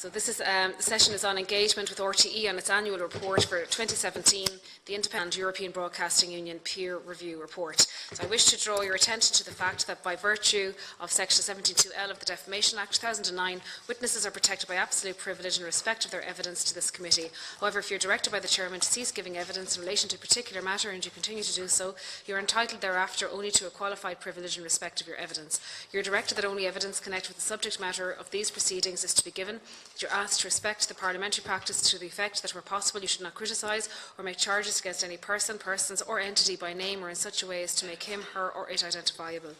So the session is on engagement with RTE on its annual report for 2017, the Independent European Broadcasting Union Peer Review Report. So I wish to draw your attention to the fact that by virtue of Section 72L of the Defamation Act 2009, witnesses are protected by absolute privilege in respect of their evidence to this committee. However, if you are directed by the Chairman to cease giving evidence in relation to a particular matter and you continue to do so, you are entitled thereafter only to a qualified privilege in respect of your evidence. You are directed that only evidence connected with the subject matter of these proceedings is to be given. You are asked to respect the parliamentary practice to the effect that where possible you should not criticise or make charges against any person, persons or entity by name or in such a way as to make him, her or it identifiable.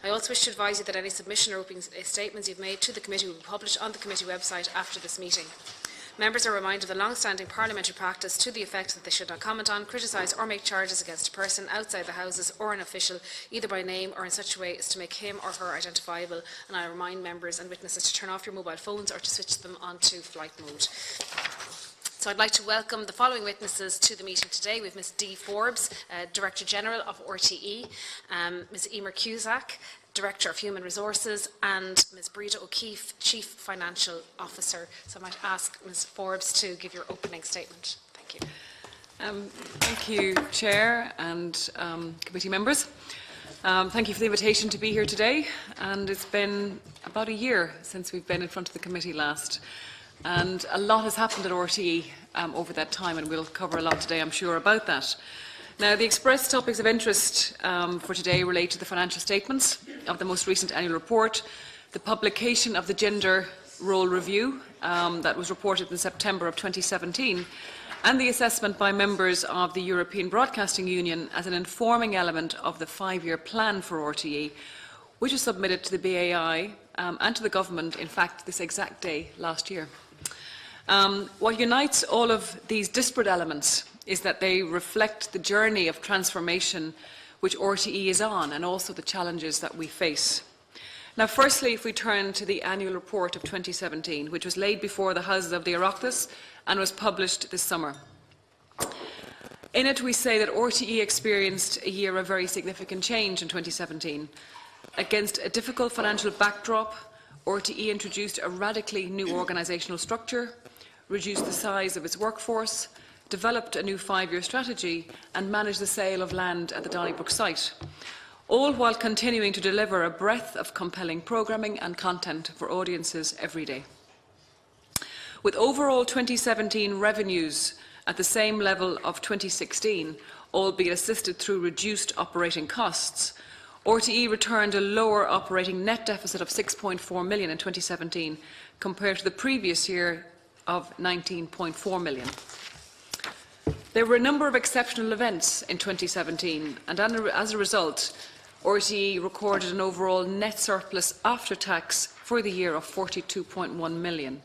I also wish to advise you that any submission or opening statements you have made to the committee will be published on the committee website after this meeting. Members are reminded of the long-standing parliamentary practice to the effect that they should not comment on, criticise or make charges against a person outside the Houses or an official, either by name or in such a way as to make him or her identifiable. And I remind members and witnesses to turn off your mobile phones or to switch them onto flight mode. So I'd like to welcome the following witnesses to the meeting today. We have Ms Dee Forbes, Director General of RTE, Ms Eamon Cusack, Director of Human Resources, and Ms Breda O'Keefe, Chief Financial Officer. So I might ask Ms Forbes to give your opening statement. Thank you. Thank you, Chair and committee members. Thank you for the invitation to be here today. And it's been about a year since we've been in front of the committee last. And a lot has happened at RTE over that time, and we'll cover a lot today, I'm sure, about that. Now, the express topics of interest for today relate to the financial statements of the most recent annual report, the publication of the gender role review that was reported in September of 2017, and the assessment by members of the European Broadcasting Union as an informing element of the 5-year plan for RTE, which was submitted to the BAI and to the Government, in fact, this exact day last year. What unites all of these disparate elements is that they reflect the journey of transformation which RTE is on, and also the challenges that we face. Now, firstly, if we turn to the annual report of 2017, which was laid before the Houses of the Oireachtas and was published this summer. In it, we say that RTE experienced a year of very significant change in 2017. Against a difficult financial backdrop, RTE introduced a radically new organisational structure, reduced the size of its workforce, developed a new 5-year strategy and managed the sale of land at the Donnybrook site, all while continuing to deliver a breadth of compelling programming and content for audiences every day. With overall 2017 revenues at the same level of 2016, albeit assisted through reduced operating costs, RTE returned a lower operating net deficit of 6.4 million in 2017 compared to the previous year of 19.4 million. There were a number of exceptional events in 2017, and as a result, RTE recorded an overall net surplus after tax for the year of 42.1 million.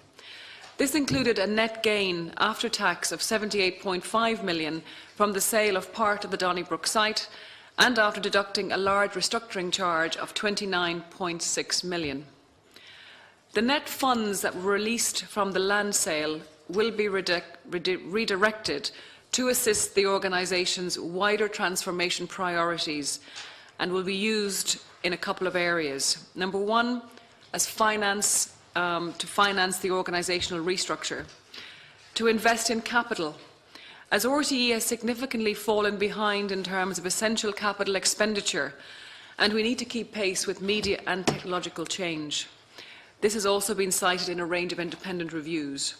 This included a net gain after tax of 78.5 million from the sale of part of the Donnybrook site, and after deducting a large restructuring charge of 29.6 million. The net funds that were released from the land sale will be redirected to assist the organisation's wider transformation priorities and will be used in a couple of areas. Number one, as finance, to finance the organisational restructure, to invest in capital, as RTE has significantly fallen behind in terms of essential capital expenditure, and we need to keep pace with media and technological change. This has also been cited in a range of independent reviews.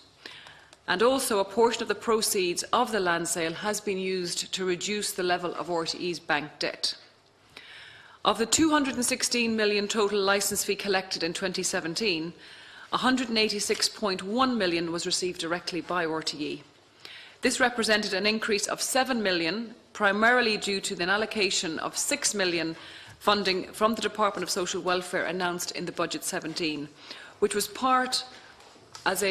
And also, a portion of the proceeds of the land sale has been used to reduce the level of RTE's bank debt. Of the 216 million total licence fee collected in 2017, 186.1 million was received directly by RTE. This represented an increase of 7 million, primarily due to an allocation of 6 million funding from the Department of Social Welfare announced in the Budget 17, which was part of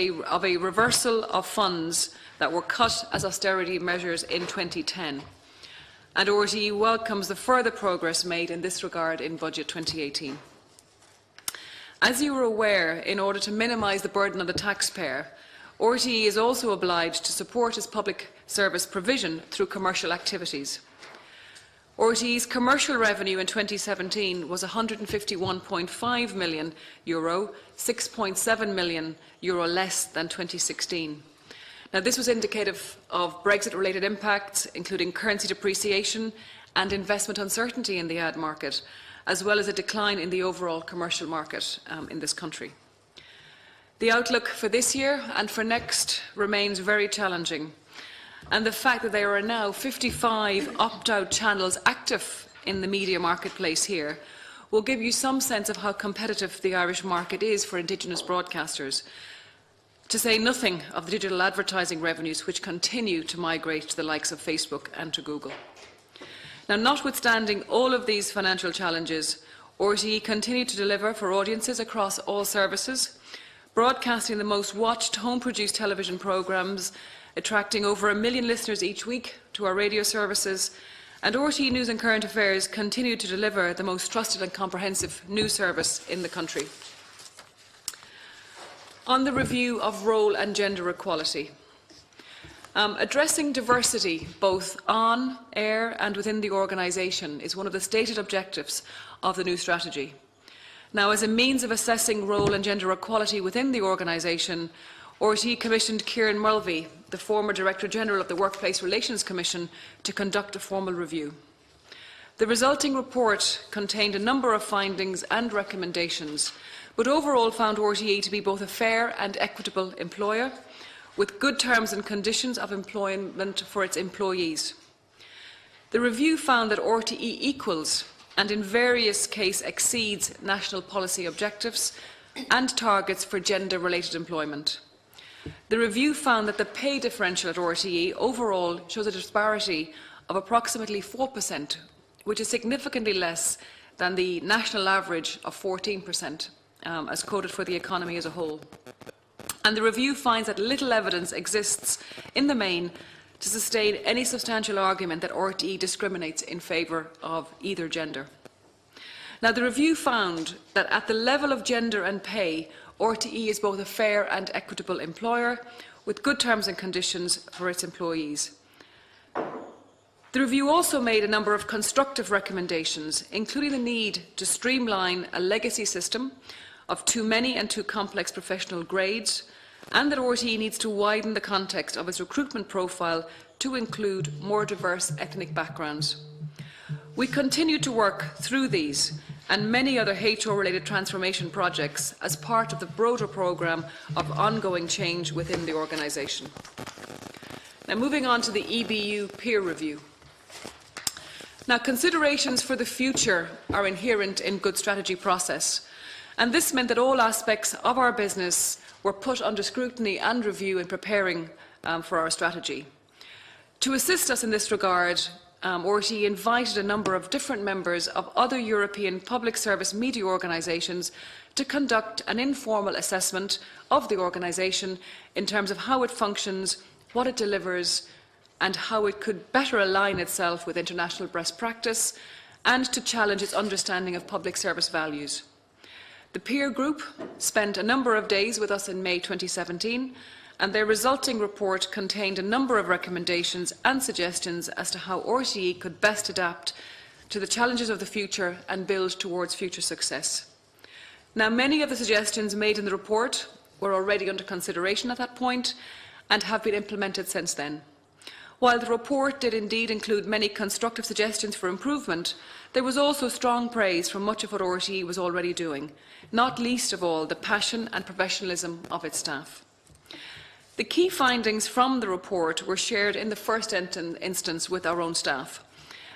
a reversal of funds that were cut as austerity measures in 2010. And RTE welcomes the further progress made in this regard in Budget 2018. As you are aware, in order to minimise the burden on the taxpayer, RTE is also obliged to support its public service provision through commercial activities. RTE's commercial revenue in 2017 was €151.5 million, €6.7 million less than 2016. Now, this was indicative of Brexit-related impacts, including currency depreciation and investment uncertainty in the ad market, as well as a decline in the overall commercial market in this country. The outlook for this year and for next remains very challenging, and the fact that there are now 55 opt-out channels active in the media marketplace here will give you some sense of how competitive the Irish market is for Indigenous broadcasters, to say nothing of the digital advertising revenues which continue to migrate to the likes of Facebook and to Google. Now, notwithstanding all of these financial challenges, RTE continued to deliver for audiences across all services, broadcasting the most watched home-produced television programmes, attracting over 1 million listeners each week to our radio services, and RTE News and Current Affairs continued to deliver the most trusted and comprehensive news service in the country. On the review of role and gender equality, addressing diversity both on air and within the organisation is one of the stated objectives of the new strategy. Now, as a means of assessing role and gender equality within the organisation, RTE commissioned Kieran Mulvey, the former Director General of the Workplace Relations Commission, to conduct a formal review. The resulting report contained a number of findings and recommendations, but overall found RTE to be both a fair and equitable employer, with good terms and conditions of employment for its employees. The review found that RTE equals and in various cases exceeds national policy objectives and targets for gender-related employment. The review found that the pay differential at RTE overall shows a disparity of approximately 4%, which is significantly less than the national average of 14%, as quoted for the economy as a whole. And the review finds that little evidence exists in the main to sustain any substantial argument that RTE discriminates in favour of either gender. Now, the review found that at the level of gender and pay, RTE is both a fair and equitable employer, with good terms and conditions for its employees. The review also made a number of constructive recommendations, including the need to streamline a legacy system of too many and too complex professional grades, and that RTE needs to widen the context of its recruitment profile to include more diverse ethnic backgrounds. We continue to work through these and many other HR-related transformation projects as part of the broader programme of ongoing change within the organisation. Now, moving on to the EBU peer review. Now, considerations for the future are inherent in good strategy process, and this meant that all aspects of our business were put under scrutiny and review in preparing for our strategy. To assist us in this regard, RTE invited a number of different members of other European public service media organisations to conduct an informal assessment of the organisation in terms of how it functions, what it delivers, and how it could better align itself with international best practice, and to challenge its understanding of public service values. The peer group spent a number of days with us in May 2017, and their resulting report contained a number of recommendations and suggestions as to how RTE could best adapt to the challenges of the future and build towards future success. Now, many of the suggestions made in the report were already under consideration at that point and have been implemented since then. While the report did indeed include many constructive suggestions for improvement, there was also strong praise for much of what RTE was already doing, not least of all the passion and professionalism of its staff. The key findings from the report were shared in the first instance with our own staff,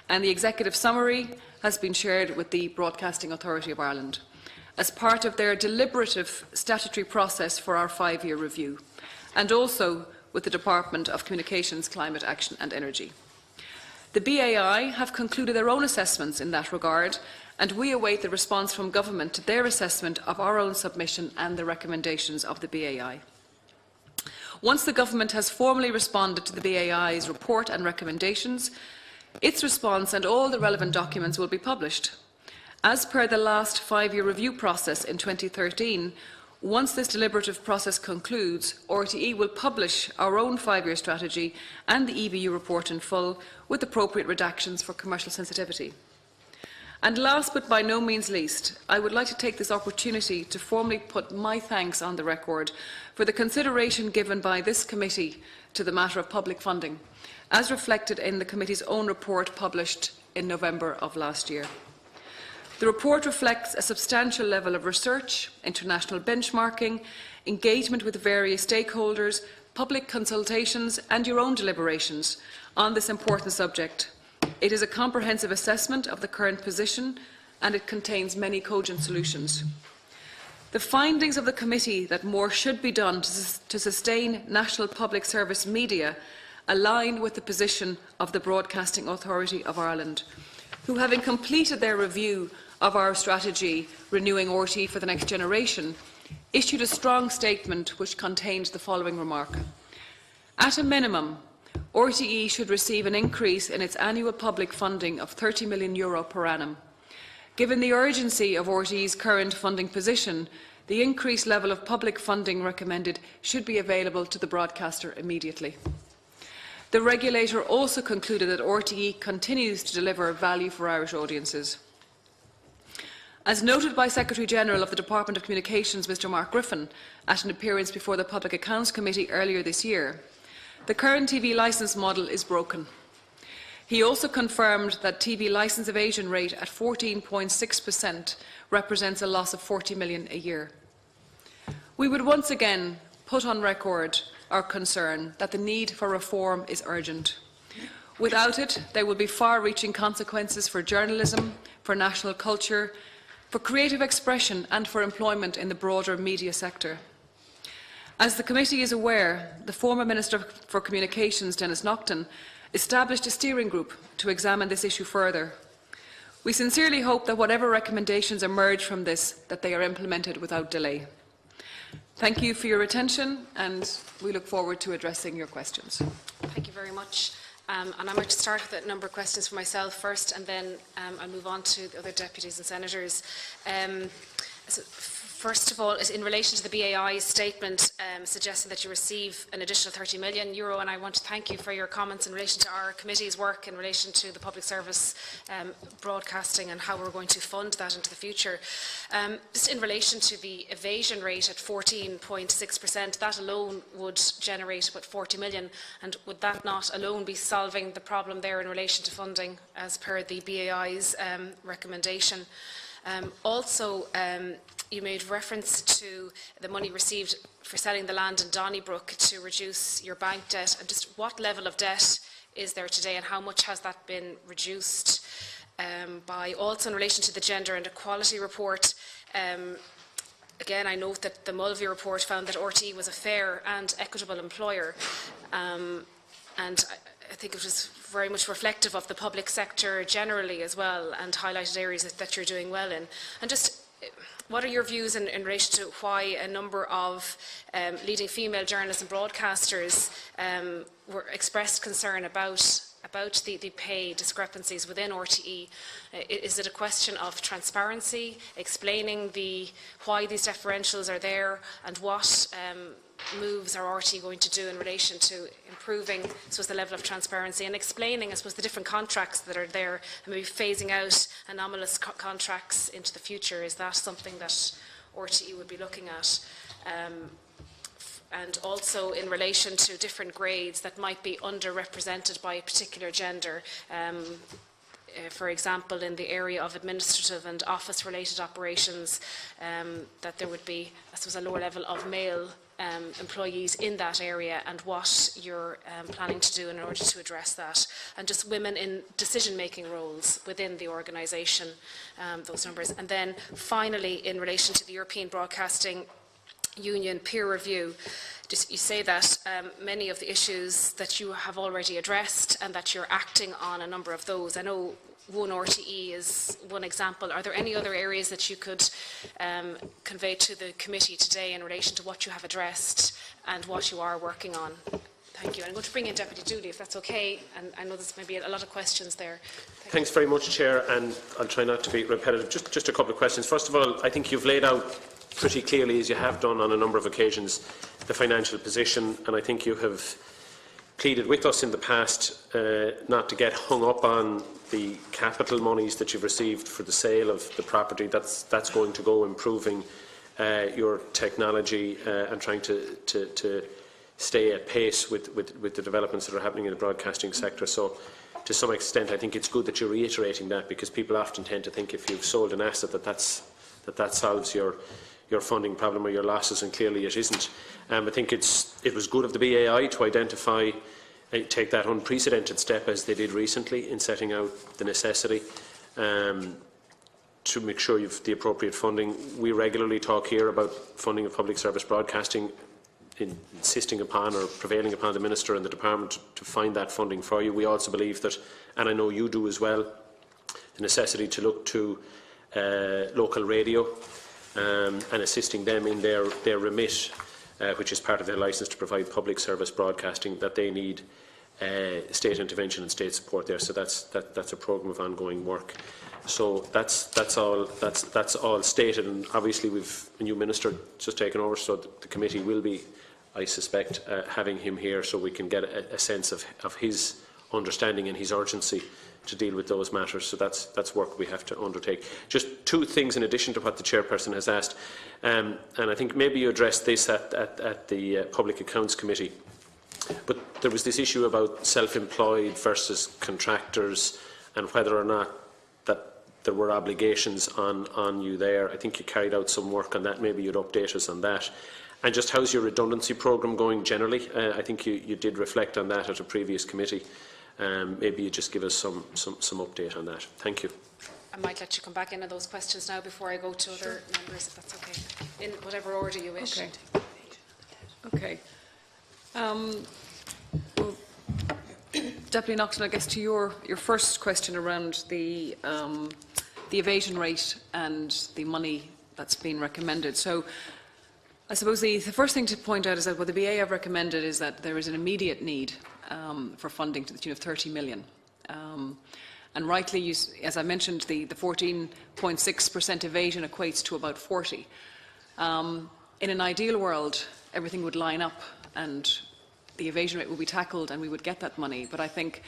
and the executive summary has been shared with the Broadcasting Authority of Ireland as part of their deliberative statutory process for our 5-year review, and also with the Department of Communications, Climate Action and Energy. The BAI have concluded their own assessments in that regard, and we await the response from Government to their assessment of our own submission and the recommendations of the BAI. Once the Government has formally responded to the BAI's report and recommendations, its response and all the relevant documents will be published. As per the last 5-year review process in 2013, Once this deliberative process concludes, RTE will publish our own 5-year strategy and the EBU report in full, with appropriate redactions for commercial sensitivity. And last but by no means least, I would like to take this opportunity to formally put my thanks on the record for the consideration given by this committee to the matter of public funding, as reflected in the committee's own report published in November of last year. The report reflects a substantial level of research, international benchmarking, engagement with various stakeholders, public consultations and your own deliberations on this important subject. It is a comprehensive assessment of the current position and it contains many cogent solutions. The findings of the committee that more should be done to sustain national public service media align with the position of the Broadcasting Authority of Ireland, who, having completed their review of our strategy, Renewing RTE for the Next Generation, issued a strong statement which contained the following remark. At a minimum, RTE should receive an increase in its annual public funding of €30 million per annum. Given the urgency of RTE's current funding position, the increased level of public funding recommended should be available to the broadcaster immediately. The regulator also concluded that RTE continues to deliver value for Irish audiences. As noted by Secretary-General of the Department of Communications, Mr Mark Griffin, at an appearance before the Public Accounts Committee earlier this year, the current TV licence model is broken. He also confirmed that TV licence evasion rate at 14.6% represents a loss of €40 million a year. We would once again put on record our concern that the need for reform is urgent. Without it, there will be far-reaching consequences for journalism, for national culture, for creative expression and for employment in the broader media sector. As the committee is aware, the former Minister for Communications, Denis Naughton, established a steering group to examine this issue further. We sincerely hope that whatever recommendations emerge from this, that they are implemented without delay. Thank you for your attention and we look forward to addressing your questions. Thank you very much. And I'm going to start with a number of questions for myself first, and then I'll move on to the other deputies and senators. So first of all, in relation to the BAI's statement suggesting that you receive an additional €30 million, and I want to thank you for your comments in relation to our committee's work in relation to the public service broadcasting and how we're going to fund that into the future. Just in relation to the evasion rate at 14.6%, that alone would generate about €40 million, and would that not alone be solving the problem there in relation to funding as per the BAI's recommendation? Also, you made reference to the money received for selling the land in Donnybrook to reduce your bank debt, and just what level of debt is there today and how much has that been reduced by? Also in relation to the Gender and Equality report, again I note that the Mulvey report found that RTE was a fair and equitable employer, and I think it was very much reflective of the public sector generally as well, and highlighted areas that you're doing well in. And just what are your views in relation to why a number of leading female journalists and broadcasters expressed concern about the pay discrepancies within RTE? Is it a question of transparency, explaining why these differentials are there, and what moves are RTE going to do in relation to improving, I suppose, the level of transparency and explaining, I suppose, the different contracts that are there and maybe phasing out anomalous contracts into the future? Is that something that RTE would be looking at? And also in relation to different grades that might be underrepresented by a particular gender, for example, in the area of administrative and office-related operations, that there would be, I suppose, a lower level of male employees in that area, and what you're planning to do in order to address that, and just women in decision-making roles within the organisation, those numbers. And then finally, in relation to the European Broadcasting Union peer review, you say that many of the issues that you have already addressed and that you're acting on a number of those. I know one RTE is one example. Are there any other areas that you could convey to the committee today in relation to what you have addressed and what you are working on? Thank you. I'm going to bring in Deputy Dooley, if that's okay, and I know there's maybe a lot of questions there. Thanks very much, Chair, and I'll try not to be repetitive. Just a couple of questions. First of all, I think you've laid out pretty clearly, as you have done on a number of occasions, the financial position, and I think you have pleaded with us in the past not to get hung up on the capital monies that you've received for the sale of the property. That's going to go improving your technology and trying to stay at pace with the developments that are happening in the broadcasting sector. So, to some extent, I think it's good that you're reiterating that, because people often tend to think if you've sold an asset that solves your funding problem or your losses, and clearly it isn't. I think it was good of the BAI to identify, take that unprecedented step as they did recently in setting out the necessity to make sure you've the appropriate funding. We regularly talk here about funding of public service broadcasting, insisting upon or prevailing upon the Minister and the Department to find that funding for you. We also believe that, and I know you do as well, the necessity to look to local radio and assisting them in their remit, which is part of their licence to provide public service broadcasting, that they need state intervention and state support there. So that's a programme of ongoing work. So that's all stated, and obviously we've a new minister just taken over, so the committee will be, I suspect, having him here so we can get a sense of his understanding and his urgency to deal with those matters. So that's work we have to undertake. Just two things in addition to what the chairperson has asked, and I think maybe you addressed this at the Public Accounts Committee. But there was this issue about self-employed versus contractors and whether or not that there were obligations on you there. I think you carried out some work on that. Maybe you'd update us on that. And just how's your redundancy programme going generally? I think you did reflect on that at a previous committee. Maybe you just give us some update on that. Thank you. I might let you come back in on those questions now before I go to other members, if that's okay, in whatever order you wish. Okay. Well, Deputy Naughton, I guess to your first question around the evasion rate and the money that's been recommended. So I suppose the first thing to point out is that what the BA have recommended is that there is an immediate need for funding to the tune of 30 million. And rightly, as I mentioned, the 14.6% evasion equates to about 40. In an ideal world, everything would line up and the evasion rate would be tackled and we would get that money. But I think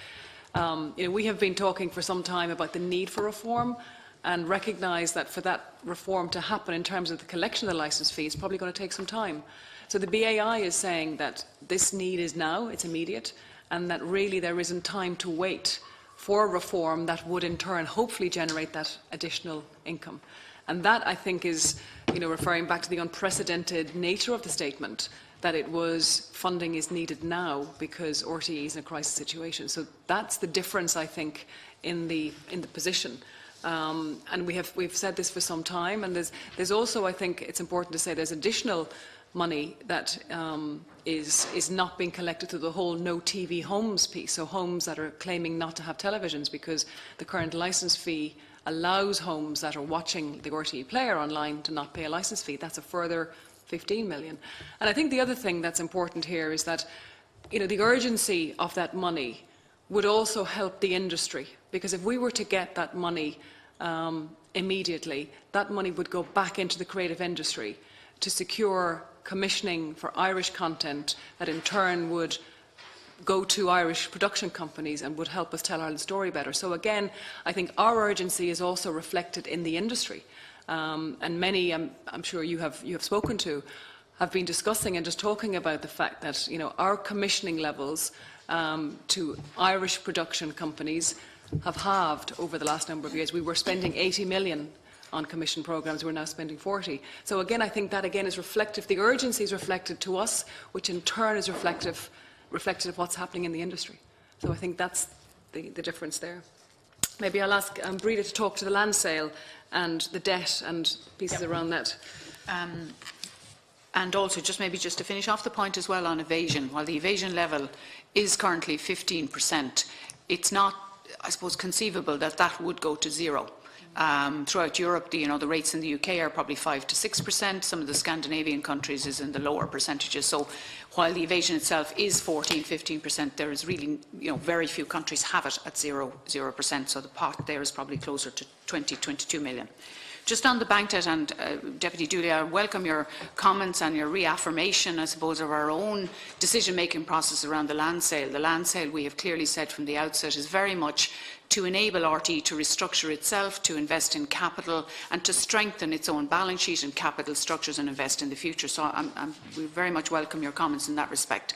we have been talking for some time about the need for reform, and recognise that for that reform to happen in terms of the collection of the licence fee is probably going to take some time. So the BAI is saying that this need is now, it's immediate, and that really there isn't time to wait for reform that would in turn hopefully generate that additional income. And that, I think, is referring back to the unprecedented nature of the statement, that it was funding is needed now because RTE is in a crisis situation. So that's the difference, I think, in the position. And we've said this for some time, and there's also, I think it's important to say, there's additional money that is not being collected through the whole no TV homes piece, so homes that are claiming not to have televisions, because the current licence fee allows homes that are watching the RTE player online to not pay a licence fee. That's a further 15 million. And I think the other thing that's important here is that the urgency of that money would also help the industry, because if we were to get that money immediately, that money would go back into the creative industry to secure commissioning for Irish content that in turn would go to Irish production companies and would help us tell Ireland's story better. So again, I think our urgency is also reflected in the industry. And many, I'm sure you have spoken to, have been discussing and just talking about the fact that our commissioning levels to Irish production companies have halved over the last number of years. We were spending 80 million on commission programmes, we're now spending 40. So again, I think that again is reflective, the urgency is reflected to us, which in turn is reflective of what's happening in the industry. So I think that's the difference there. Maybe I'll ask Breda to talk to the land sale and the debt and pieces around that. And also, maybe just to finish off the point as well on evasion, while the evasion level is currently 15%, it's not, I suppose, conceivable that that would go to zero. Throughout Europe, the rates in the UK are probably 5 to 6%. Some of the Scandinavian countries is in the lower percentages. So while the evasion itself is 14, 15%, there is really, very few countries have it at 0%. So the pot there is probably closer to 20, 22 million. Just on the bank debt, and Deputy Dooley, I welcome your comments and your reaffirmation, I suppose, of our own decision-making process around the land sale. The land sale, we have clearly said from the outset, is very much to enable RTE to restructure itself, to invest in capital and to strengthen its own balance sheet and capital structures and invest in the future. So we very much welcome your comments in that respect.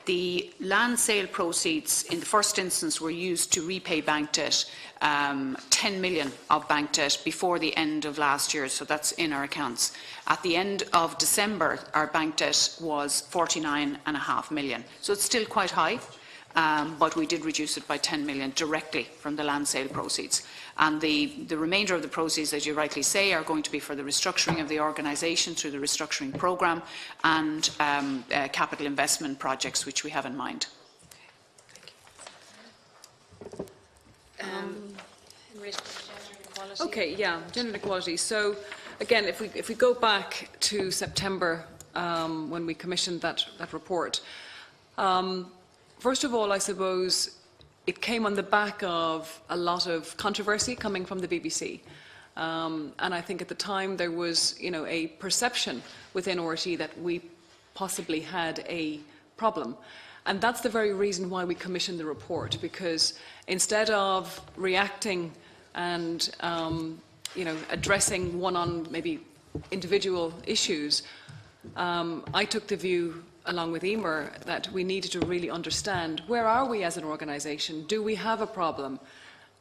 The land sale proceeds in the first instance were used to repay bank debt, 10 million of bank debt before the end of last year, so that's in our accounts. At the end of December, our bank debt was 49.5 million, so it's still quite high. But we did reduce it by 10 million directly from the land sale proceeds. And the remainder of the proceeds, as you rightly say, are going to be for the restructuring of the organisation through the restructuring programme and capital investment projects which we have in mind. In relation to gender equality. Okay, yeah, gender equality. So, again, if we go back to September when we commissioned that report, first of all, I suppose it came on the back of a lot of controversy coming from the BBC. And I think at the time there was, a perception within RTE that we possibly had a problem. And that's the very reason why we commissioned the report, because instead of reacting and, addressing maybe individual issues, I took the view along with Eamon, that we needed to really understand where are we as an organisation, do we have a problem,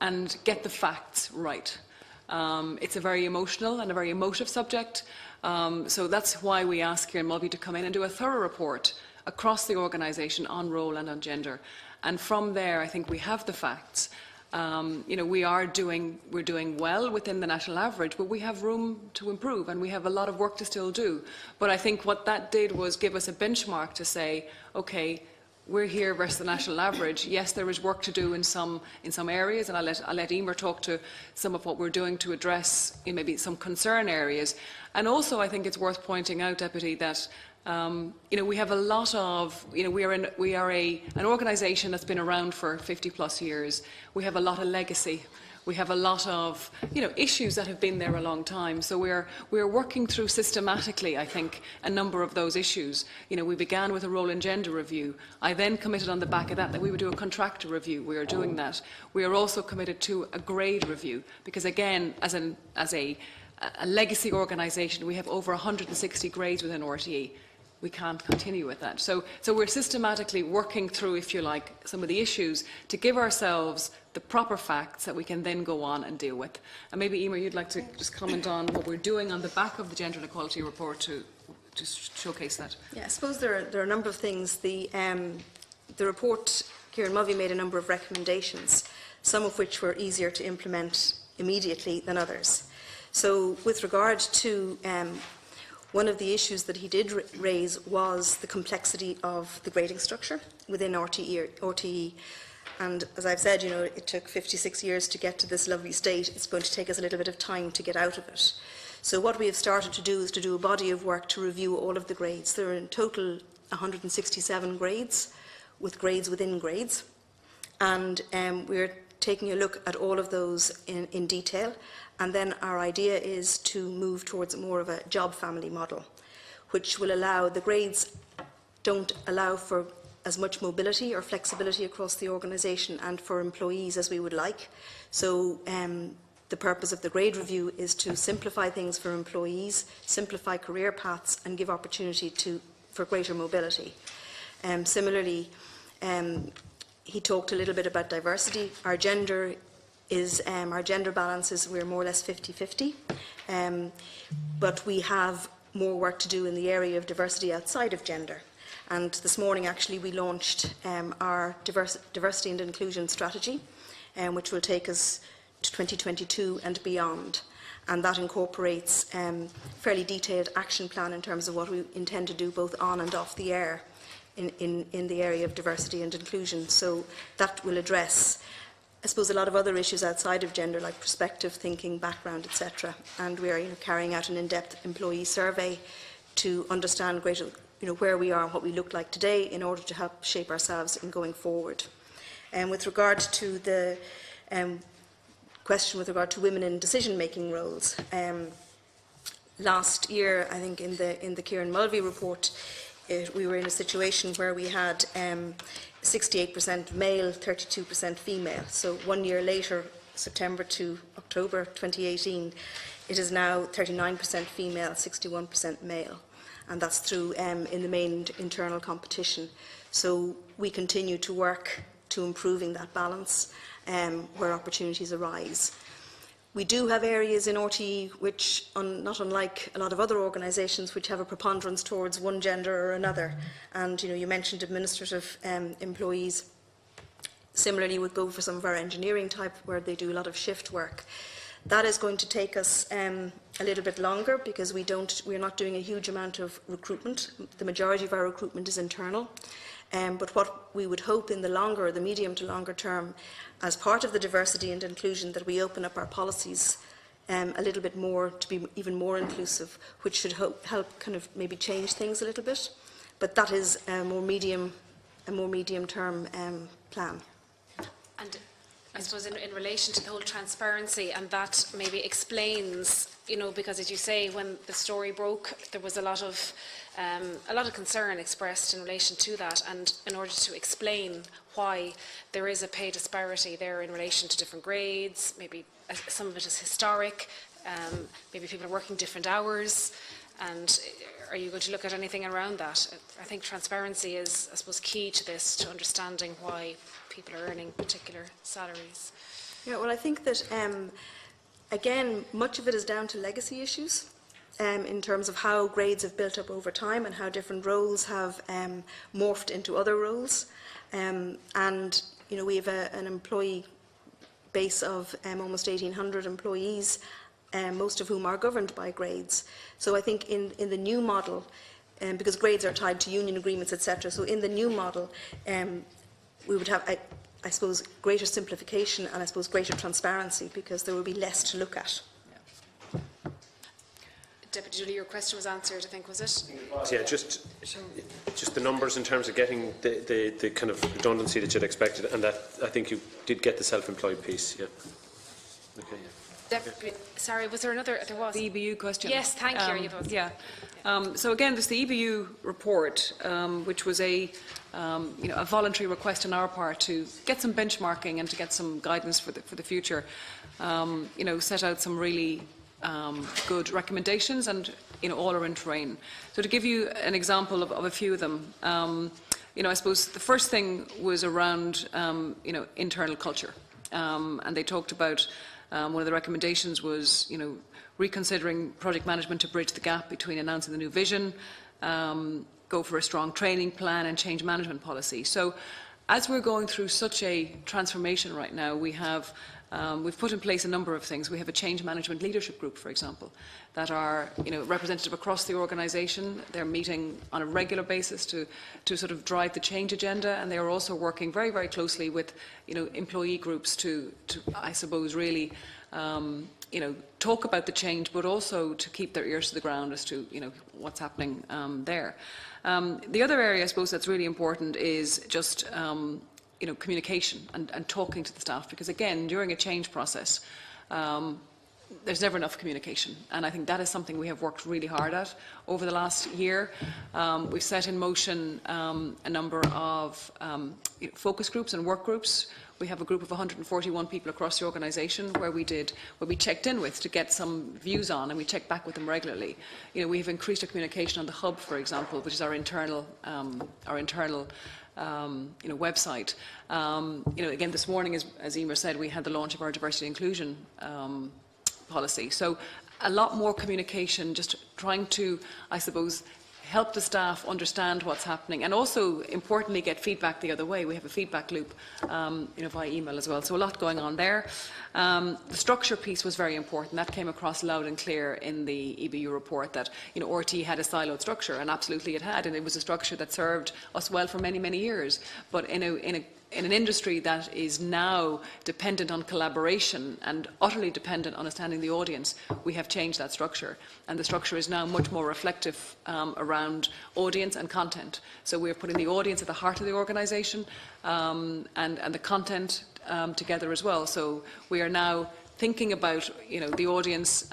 and get the facts right. It's a very emotional and a very emotive subject, so that's why we ask Ciarán Mulvey to come in and do a thorough report across the organisation on role and on gender. And from there, I think we have the facts. We're doing well within the national average, but we have room to improve and we have a lot of work to still do. But I think what that did was give us a benchmark to say, okay, we're here versus the national average. Yes, there is work to do in some areas, and I'll let Eamon talk to some of what we're doing to address maybe some concern areas. And also, I think it's worth pointing out, Deputy, that we have a lot of, we are an organisation that's been around for 50 plus years. We have a lot of legacy. We have a lot of, issues that have been there a long time. So we're working through systematically, I think, a number of those issues. We began with a role and gender review. I then committed on the back of that we would do a contractor review. We are doing that. We are also committed to a grade review because, again, as a legacy organisation, we have over 160 grades within RTE. We can't continue with that. So we're systematically working through, if you like, some of the issues to give ourselves the proper facts that we can then go on and deal with. And maybe, Eamon, you'd like to just comment on what we're doing on the back of the Gender Inequality Report to showcase that. Yeah, I suppose there are a number of things. The report, Ciarán Mulvey made a number of recommendations, some of which were easier to implement immediately than others. So with regard to one of the issues that he did raise was the complexity of the grading structure within RTE. And as I've said, it took 56 years to get to this lovely state. It's going to take us a little bit of time to get out of it. So what we have started to do is to do a body of work to review all of the grades. There are in total 167 grades, with grades within grades. And we're taking a look at all of those in detail. And then our idea is to move towards more of a job family model, which will allow, the grades don't allow for as much mobility or flexibility across the organisation and for employees as we would like. So the purpose of the grade review is to simplify things for employees, simplify career paths and give opportunity for greater mobility. Similarly, he talked a little bit about diversity. Our gender balance is we're more or less 50-50, but we have more work to do in the area of diversity outside of gender. And this morning, actually, we launched our diversity and inclusion strategy, which will take us to 2022 and beyond. And that incorporates a fairly detailed action plan in terms of what we intend to do both on and off the air in the area of diversity and inclusion. So that will address, I suppose, a lot of other issues outside of gender, like perspective, thinking, background, etc. And we are carrying out an in-depth employee survey to understand greater, where we are and what we look like today in order to help shape ourselves in going forward. And with regard to the question with regard to women in decision-making roles. Last year, I think in the Ciarán Mulvey report, we were in a situation where we had 68% male, 32% female. So 1 year later, September to October 2018, it is now 39% female, 61% male. And that's through, in the main, internal competition. So we continue to work to improving that balance where opportunities arise. We do have areas in RTE which, not unlike a lot of other organisations, which have a preponderance towards one gender or another. And you mentioned administrative employees. Similarly, would go for some of our engineering type where they do a lot of shift work. That is going to take us a little bit longer because we're not doing a huge amount of recruitment. The majority of our recruitment is internal. But what we would hope in the medium to longer term, as part of the diversity and inclusion, that we open up our policies a little bit more to be even more inclusive, which should help kind of maybe change things a little bit. But that is a more medium term plan. And I suppose in relation to the whole transparency, and that maybe explains, because as you say, when the story broke, there was a lot of concern expressed in relation to that, and in order to explain why there is a pay disparity there in relation to different grades, maybe some of it is historic, maybe people are working different hours, and are you going to look at anything around that? I think transparency is, I suppose, key to this, to understanding why people are earning particular salaries. Yeah, well, I think that, again, much of it is down to legacy issues in terms of how grades have built up over time and how different roles have morphed into other roles. And, we have an employee base of almost 1,800 employees, most of whom are governed by grades. So I think in the new model, because grades are tied to union agreements, etc., so in the new model, we would have, I suppose, greater simplification and I suppose greater transparency because there will be less to look at. Yeah. Deputy Dooley, your question was answered, I think, was it? Yeah, just the numbers in terms of getting the kind of redundancy that you'd expected, and that I think you did get the self-employed piece. Yeah. Okay. Yeah. Sorry, was there another? There was. The EBU question. Yes, thank you. Yeah. So again, there's the EBU report, which was a voluntary request on our part to get some benchmarking and to get some guidance for the future. Set out some really good recommendations, and all are in train. So to give you an example of a few of them, I suppose the first thing was around internal culture, and they talked about. One of the recommendations was, reconsidering project management to bridge the gap between announcing the new vision, go for a strong training plan and change management policy. So as we're going through such a transformation right now, we've put in place a number of things. We have a change management leadership group, for example, that are representative across the organisation. They're meeting on a regular basis to sort of drive the change agenda, and they are also working very, very closely with employee groups to I suppose really talk about the change, but also to keep their ears to the ground as to what's happening there. The other area, I suppose, that's really important is just communication and talking to the staff, because again, during a change process, there's never enough communication, and I think that is something we have worked really hard at over the last year. We've set in motion a number of focus groups and work groups. We have a group of 141 people across the organisation where we checked in with to get some views on, and we check back with them regularly. We have increased our communication on the hub, for example, which is our internal website. Again, this morning, as Eamon said, we had the launch of our diversity and inclusion policy. So a lot more communication, just trying to, I suppose, help the staff understand what's happening, and also, importantly, get feedback the other way. We have a feedback loop, via email as well. So a lot going on there. The structure piece was very important. That came across loud and clear in the EBU report that, RT had a siloed structure, and absolutely it had, and it was a structure that served us well for many, many years. But in an industry that is now dependent on collaboration and utterly dependent on understanding the audience, we have changed that structure. And the structure is now much more reflective around audience and content. So we're putting the audience at the heart of the organisation and the content together as well. So we are now thinking about, the audience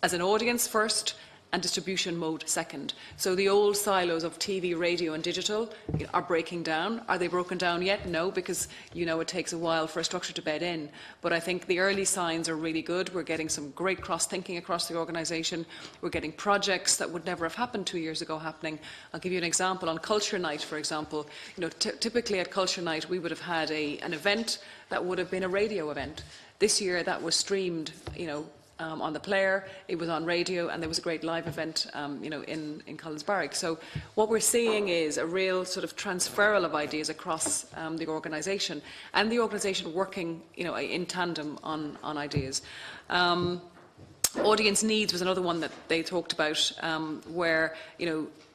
as an audience first, and distribution mode second. So the old silos of TV, radio and digital are breaking down. Are they broken down yet? No, because it takes a while for a structure to bed in. But I think the early signs are really good. We're getting some great cross-thinking across the organisation. We're getting projects that would never have happened 2 years ago happening. I'll give you an example. On Culture Night, for example, typically at Culture Night we would have had an event that would have been a radio event. This year that was streamed, on the player, it was on radio, and there was a great live event, in Collinsbarrack. So what we're seeing is a real sort of transferal of ideas across the organisation, and the organisation working, in tandem on ideas. Audience needs was another one that they talked about, where,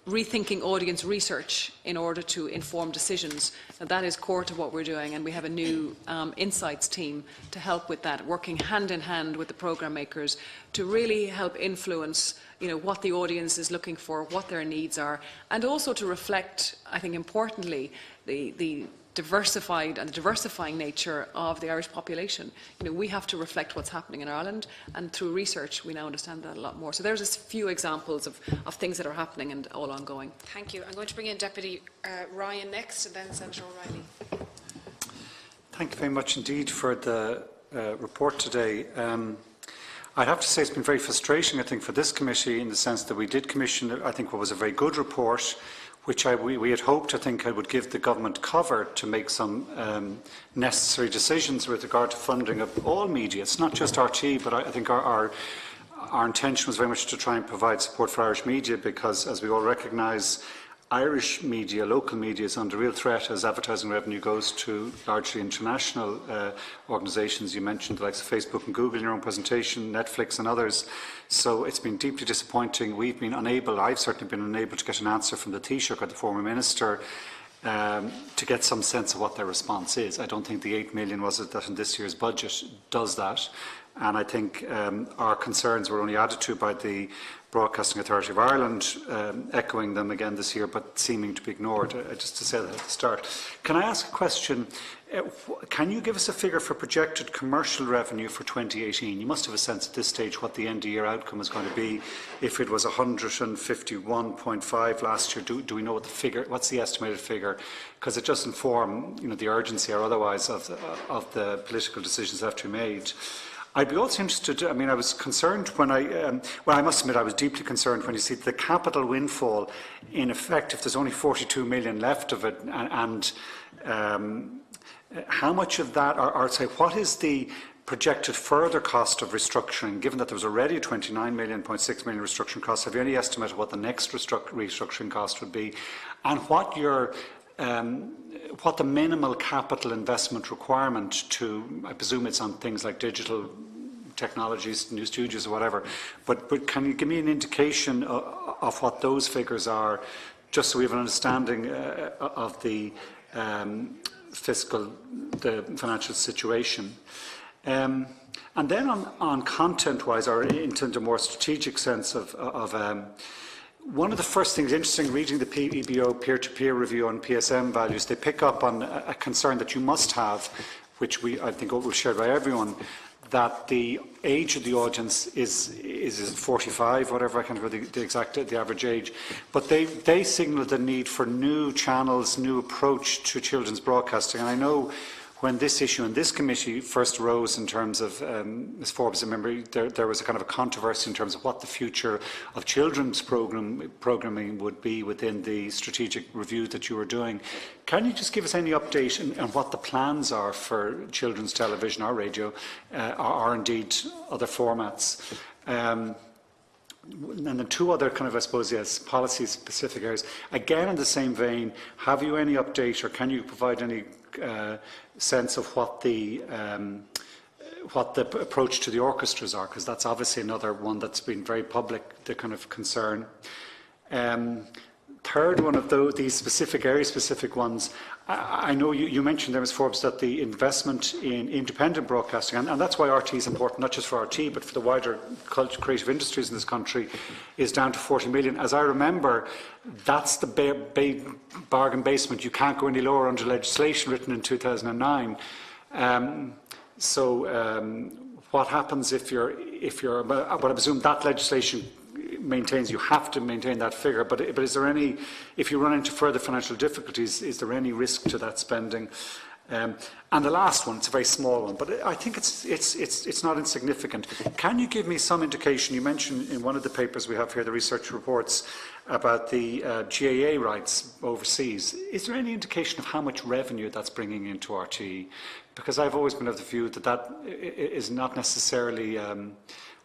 rethinking audience research in order to inform decisions. Now, that is core to what we're doing, and we have a new insights team to help with that, working hand in hand with the programme makers to really help influence what the audience is looking for, what their needs are, and also to reflect, I think importantly, the diversified and the diversifying nature of the Irish population. We have to reflect what's happening in Ireland, and through research we now understand that a lot more. So there's a few examples of things that are happening and all ongoing. Thank you. I'm going to bring in Deputy Ryan next, and then Senator O'Reilly. Thank you very much indeed for the report today. I'd have to say it's been very frustrating, I think, for this committee, in the sense that we did commission, I think, what was a very good report, which we had hoped, I think, would give the government cover to make some necessary decisions with regard to funding of all media. It's not just RT, but I think our intention was very much to try and provide support for Irish media, because, as we all recognise, Irish media, local media, is under real threat as advertising revenue goes to largely international organisations. You mentioned the likes of Facebook and Google in your own presentation, Netflix and others. So it's been deeply disappointing. We've been unable, I've certainly been unable to get an answer from the Taoiseach or the former minister to get some sense of what their response is. I don't think the 8 million was it that in this year's budget does that. And I think our concerns were only added to by the Broadcasting Authority of Ireland, echoing them again this year, but seeming to be ignored, just to say that at the start. Can I ask a question? Can you give us a figure for projected commercial revenue for 2018? You must have a sense at this stage what the end of year outcome is going to be. If it was 151.5 last year, do we know what the figure? What's the estimated figure? Because it does inform, the urgency or otherwise of the political decisions that have to be made. I'd be also interested, I was concerned when I must admit I was deeply concerned when you see the capital windfall, in effect, if there's only 42 million left of it, and how much of that, or say, what is the projected further cost of restructuring, given that there was already a 29.6 million restructuring cost? Have you any estimate of what the next restructuring cost would be, and what the minimal capital investment requirement to, I presume it's on things like digital technologies, new studios or whatever, but can you give me an indication of what those figures are, just so we have an understanding of the financial situation? And then on content-wise, or into the more strategic sense of one of the first things interesting, reading the PEBO peer-to-peer review on PSM values, they pick up on a concern that you must have, which I think was shared by everyone, that the age of the audience is 45, whatever, I can't remember the average age, but they signal the need for new channels, new approach to children's broadcasting. And I know when this issue in this committee first arose in terms of, Ms Forbes, I remember there was a kind of a controversy in terms of what the future of children's programming would be within the strategic review that you were doing. Can you just give us any update on what the plans are for children's television or radio, or indeed other formats? And then two other kind of, I suppose, yes, policy-specific areas. Again, in the same vein, have you any update, or can you provide any sense of what the approach to the orchestras are? Because that's obviously another one that's been very public, the kind of concern. Third one of these specific area-specific ones, I know you mentioned there, Ms Forbes, that the investment in independent broadcasting, and that's why RT is important, not just for RT, but for the wider creative industries in this country, is down to 40 million. As I remember, that's the bargain basement. You can't go any lower under legislation written in 2009. what happens if you're, but I presume that legislation maintains you have to maintain that figure, but is there any, if you run into further financial difficulties, is there any risk to that spending? And the last one, it's a very small one, but I think it's not insignificant. Can you give me some indication? You mentioned in one of the papers we have here, the research reports, about the GAA rights overseas. Is there any indication of how much revenue that's bringing into RTE? Because I've always been of the view that that is not necessarily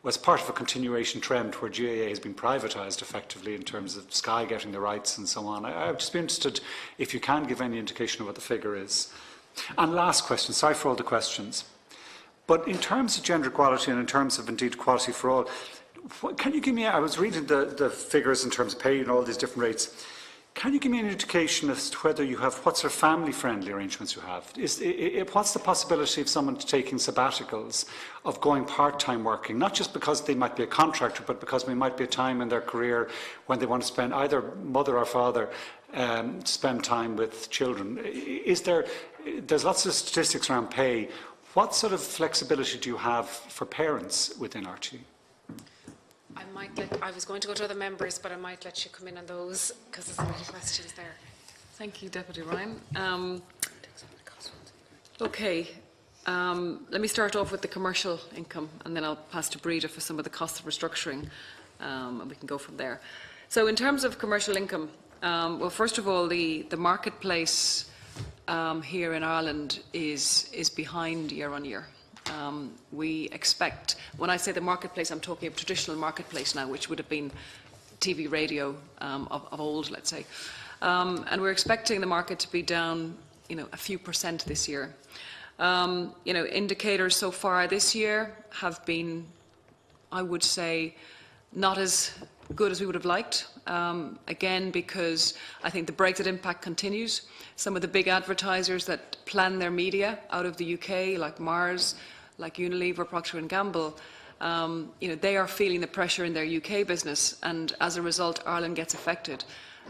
was part of a continuation trend where GAA has been privatised effectively in terms of Sky getting the rights and so on. I would just be interested if you can give any indication of what the figure is. And last question, sorry for all the questions, but in terms of gender equality and in terms of indeed equality for all, can you give me, I was reading the figures in terms of pay and all these different rates. Can you give me an indication as to whether you have, what sort of family-friendly arrangements you have? What's the possibility of someone taking sabbaticals, of going part-time working, not just because they might be a contractor, but because there might be a time in their career when they want to spend, either mother or father, spend time with children? There's lots of statistics around pay. What sort of flexibility do you have for parents within RTE? I was going to go to other members, but I might let you come in on those because there's a lot of questions there. Thank you, Deputy Ryan. Okay, let me start off with the commercial income, and then I'll pass to Breda for some of the costs of restructuring, and we can go from there. So in terms of commercial income, well, first of all, the marketplace here in Ireland is behind year on year. We expect, when I say the marketplace, I'm talking of traditional marketplace now, which would have been TV, radio of old, let's say. And we're expecting the market to be down, a few % this year. Indicators so far this year have been, I would say, not as good as we would have liked. Again, because I think the Brexit impact continues. Some of the big advertisers that plan their media out of the UK, like Mars, like Unilever, Procter & Gamble, they are feeling the pressure in their UK business, and as a result, Ireland gets affected.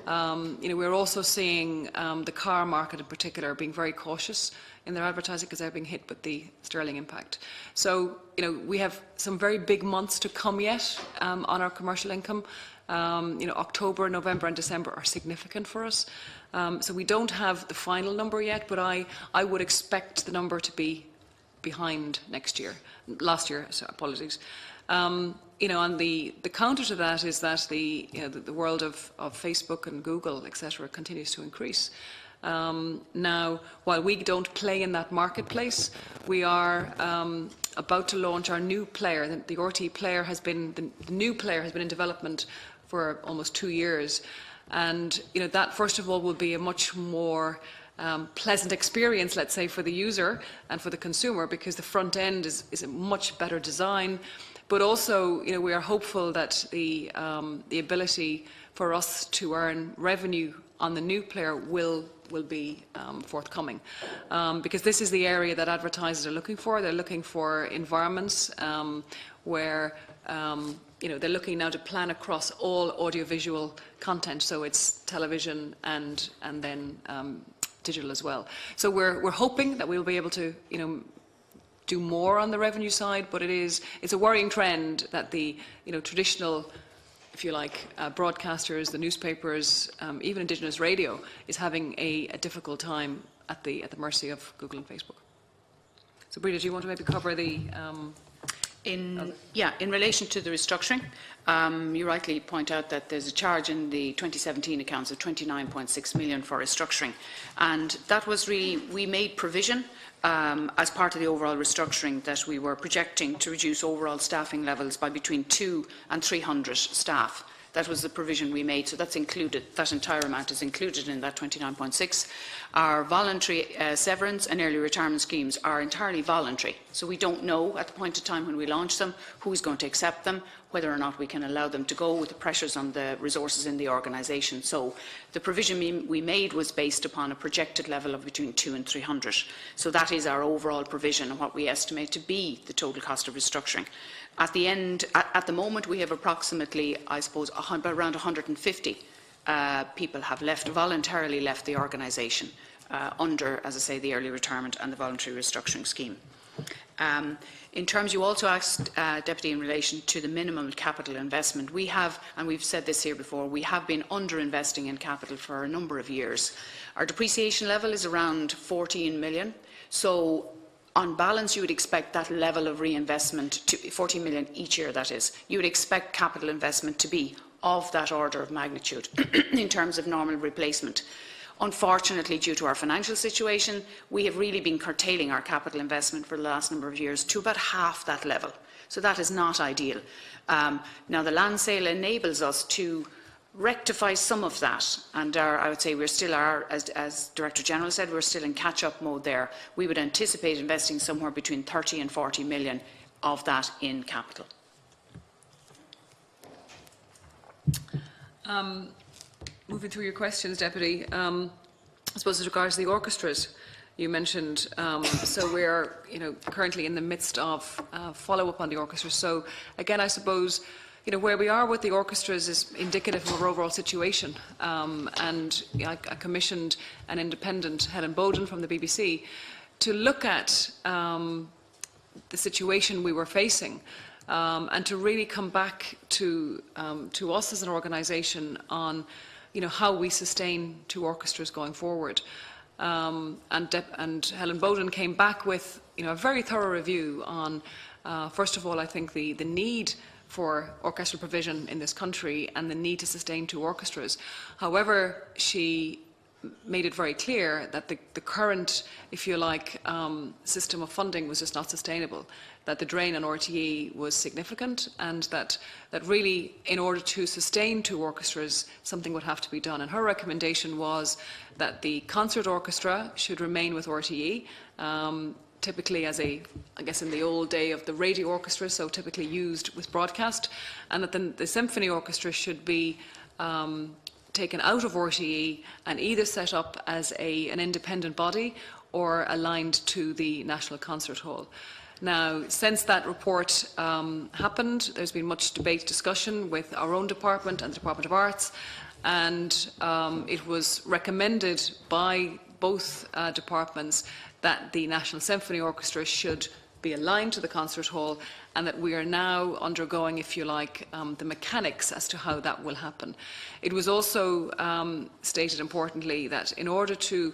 We're also seeing the car market in particular being very cautious in their advertising because they're being hit with the sterling impact. So, we have some very big months to come yet on our commercial income. October, November and December are significant for us. So we don't have the final number yet, but I would expect the number to be behind last year, so apologies. And the counter to that is that the world of Facebook and Google, etc., continues to increase. Now, while we don't play in that marketplace, we are about to launch our new player. The RTE player has been, the new player has been in development for almost 2 years. And, that first of all will be a much more pleasant experience, let's say, for the user and for the consumer, because the front end is a much better design. But also, we are hopeful that the ability for us to earn revenue on the new player will be forthcoming, because this is the area that advertisers are looking for. They're looking for environments where they're looking now to plan across all audiovisual content, so it's television and then digital as well. So we're hoping that we'll be able to do more on the revenue side, but it's a worrying trend that the traditional, if you like, broadcasters, the newspapers, even Indigenous radio is having a difficult time at the mercy of Google and Facebook. So Breda, do you want to maybe cover the in relation to the restructuring, you rightly point out that there's a charge in the 2017 accounts of 29.6 million for restructuring, and that was really, we made provision as part of the overall restructuring that we were projecting to reduce overall staffing levels by between 200 and 300 staff. That was the provision we made, so that's included, that entire amount is included in that 29.6. Our voluntary severance and early retirement schemes are entirely voluntary, so we don't know at the point of time when we launch them who's going to accept them, whether or not we can allow them to go with the pressures on the resources in the organisation. So the provision we made was based upon a projected level of between 200 and 300. So that is our overall provision and what we estimate to be the total cost of restructuring. At the end, at the moment, we have approximately, I suppose, around 150 people have voluntarily left the organisation under, as I say, the early retirement and the voluntary restructuring scheme. In terms, you also asked, Deputy, in relation to the minimum capital investment. We have, and we've said this here before, we have been under-investing in capital for a number of years. Our depreciation level is around 14 million. So, on balance, you would expect that level of reinvestment to 14 million each year, that is. You would expect capital investment to be of that order of magnitude in terms of normal replacement. Unfortunately, due to our financial situation, we have really been curtailing our capital investment for the last number of years to about half that level. So that is not ideal. Now, the land sale enables us to rectify some of that, and I would say we still are, as Director General said, we're still in catch-up mode there. We would anticipate investing somewhere between 30 and 40 million of that in capital. Moving through your questions, Deputy, I suppose as regards to the orchestras, you mentioned, so we're currently in the midst of follow-up on the orchestras. So again, I suppose where we are with the orchestras is indicative of our overall situation. And I commissioned an independent, Helen Bowden from the BBC, to look at the situation we were facing and to really come back to us as an organisation on how we sustain two orchestras going forward. And Helen Bowden came back with a very thorough review on, first of all, I think the need for orchestral provision in this country and the need to sustain two orchestras. However, she made it very clear that the current, if you like, system of funding was just not sustainable, that the drain on RTE was significant, and that really, in order to sustain two orchestras, something would have to be done. And her recommendation was that the concert orchestra should remain with RTE, typically as I guess in the old day of the radio orchestra, so typically used with broadcast, and that the symphony orchestra should be taken out of RTE and either set up as an independent body or aligned to the National Concert Hall. Now, since that report happened, there's been much debate, discussion with our own department and the Department of Arts, and it was recommended by both departments that the National Symphony Orchestra should be aligned to the concert hall, and that we are now undergoing, if you like, the mechanics as to how that will happen. It was also stated importantly that in order to,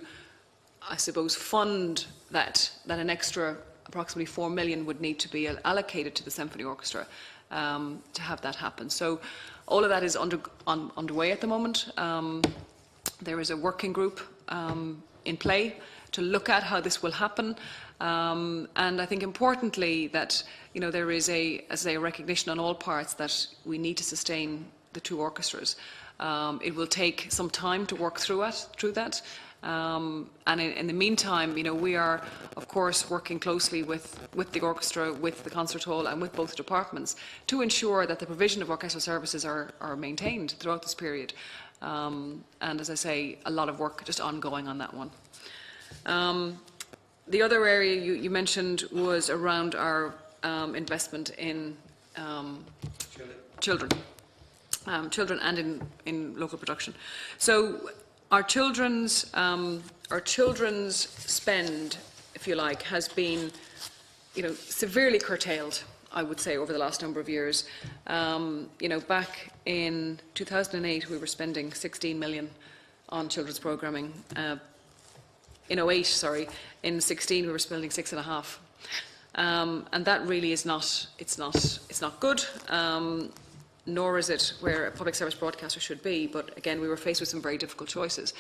I suppose, fund that an extra approximately 4 million would need to be allocated to the Symphony Orchestra to have that happen. So all of that is underway at the moment. There is a working group in play to look at how this will happen. And I think importantly that there is a recognition on all parts that we need to sustain the two orchestras. It will take some time to work through that. And in the meantime, we are, of course, working closely with the orchestra, with the concert hall, and with both departments to ensure that the provision of orchestral services are maintained throughout this period. And as I say, a lot of work just ongoing on that one. The other area you mentioned was around our investment in children and in local production. So our children's spend, if you like, has been severely curtailed, I would say, over the last number of years. Back in 2008, we were spending 16 million on children's programming. In 2008, sorry, in 16 we were spending 6.5, and that really is not. It's not good. Nor is it where a public service broadcaster should be. But again, we were faced with some very difficult choices.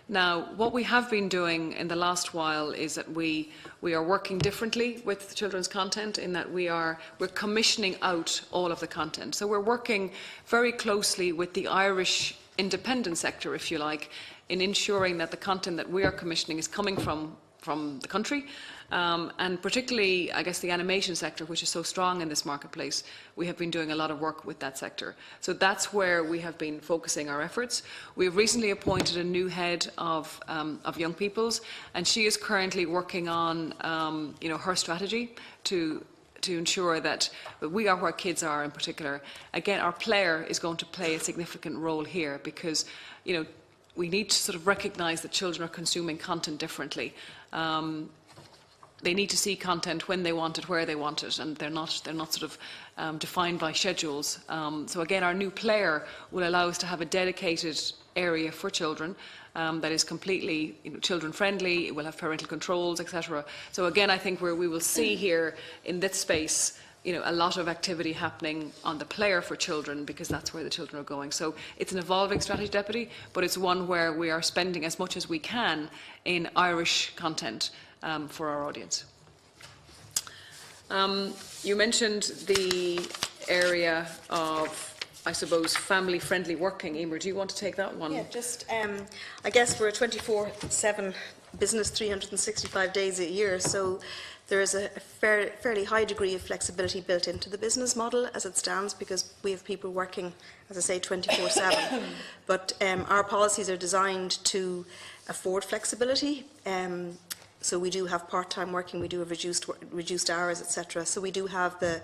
Now, what we have been doing in the last while is that we are working differently with children's content, in that we're commissioning out all of the content. So we're working very closely with the Irish independent sector, if you like, in ensuring that the content that we are commissioning is coming from the country, and particularly, I guess, the animation sector, which is so strong in this marketplace. We have been doing a lot of work with that sector. So that's where we have been focusing our efforts. We have recently appointed a new head of young people's, and she is currently working on her strategy to ensure that we are where kids are in particular. Again, our player is going to play a significant role here, because we need to sort of recognise that children are consuming content differently. they need to see content when they want it, where they want it, and they're not sort of defined by schedules. So again, our new player will allow us to have a dedicated area for children that is completely children friendly. It will have parental controls, etc. So again, I think we will see here in this space a lot of activity happening on the player for children, because that's where the children are going. So it's an evolving strategy, Deputy, but it's one where we are spending as much as we can in Irish content for our audience. You mentioned the area of, I suppose, family-friendly working. Eamon, do you want to take that one? Yeah, just, I guess we're a 24/7 business, 365 days a year, so there is a fairly high degree of flexibility built into the business model as it stands, because we have people working, as I say, 24/7. But our policies are designed to afford flexibility. So we do have part-time working, we do have reduced hours, etc. So we do have the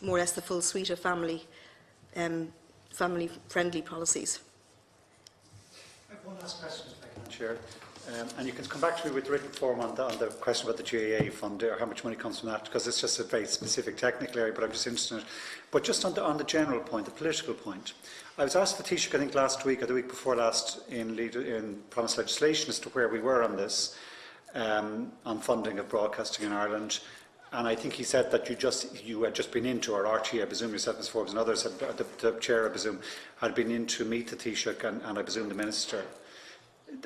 more or less the full suite of family-friendly policies. I have one last question, if I can, Chair. And you can come back to me with written form on the question about the GAA fund, or how much money comes from that, because it's just a very specific technical area, but I'm just interested in it. But just on the general point, the political point, I was asked the Taoiseach, I think last week or the week before last, in promised legislation as to where we were on this, on funding of broadcasting in Ireland. And I think he said that you had just been into, or RT, I presume yourself, Ms. Forbes, and others, the Chair, I presume, had been in to meet the Taoiseach and I presume the Minister.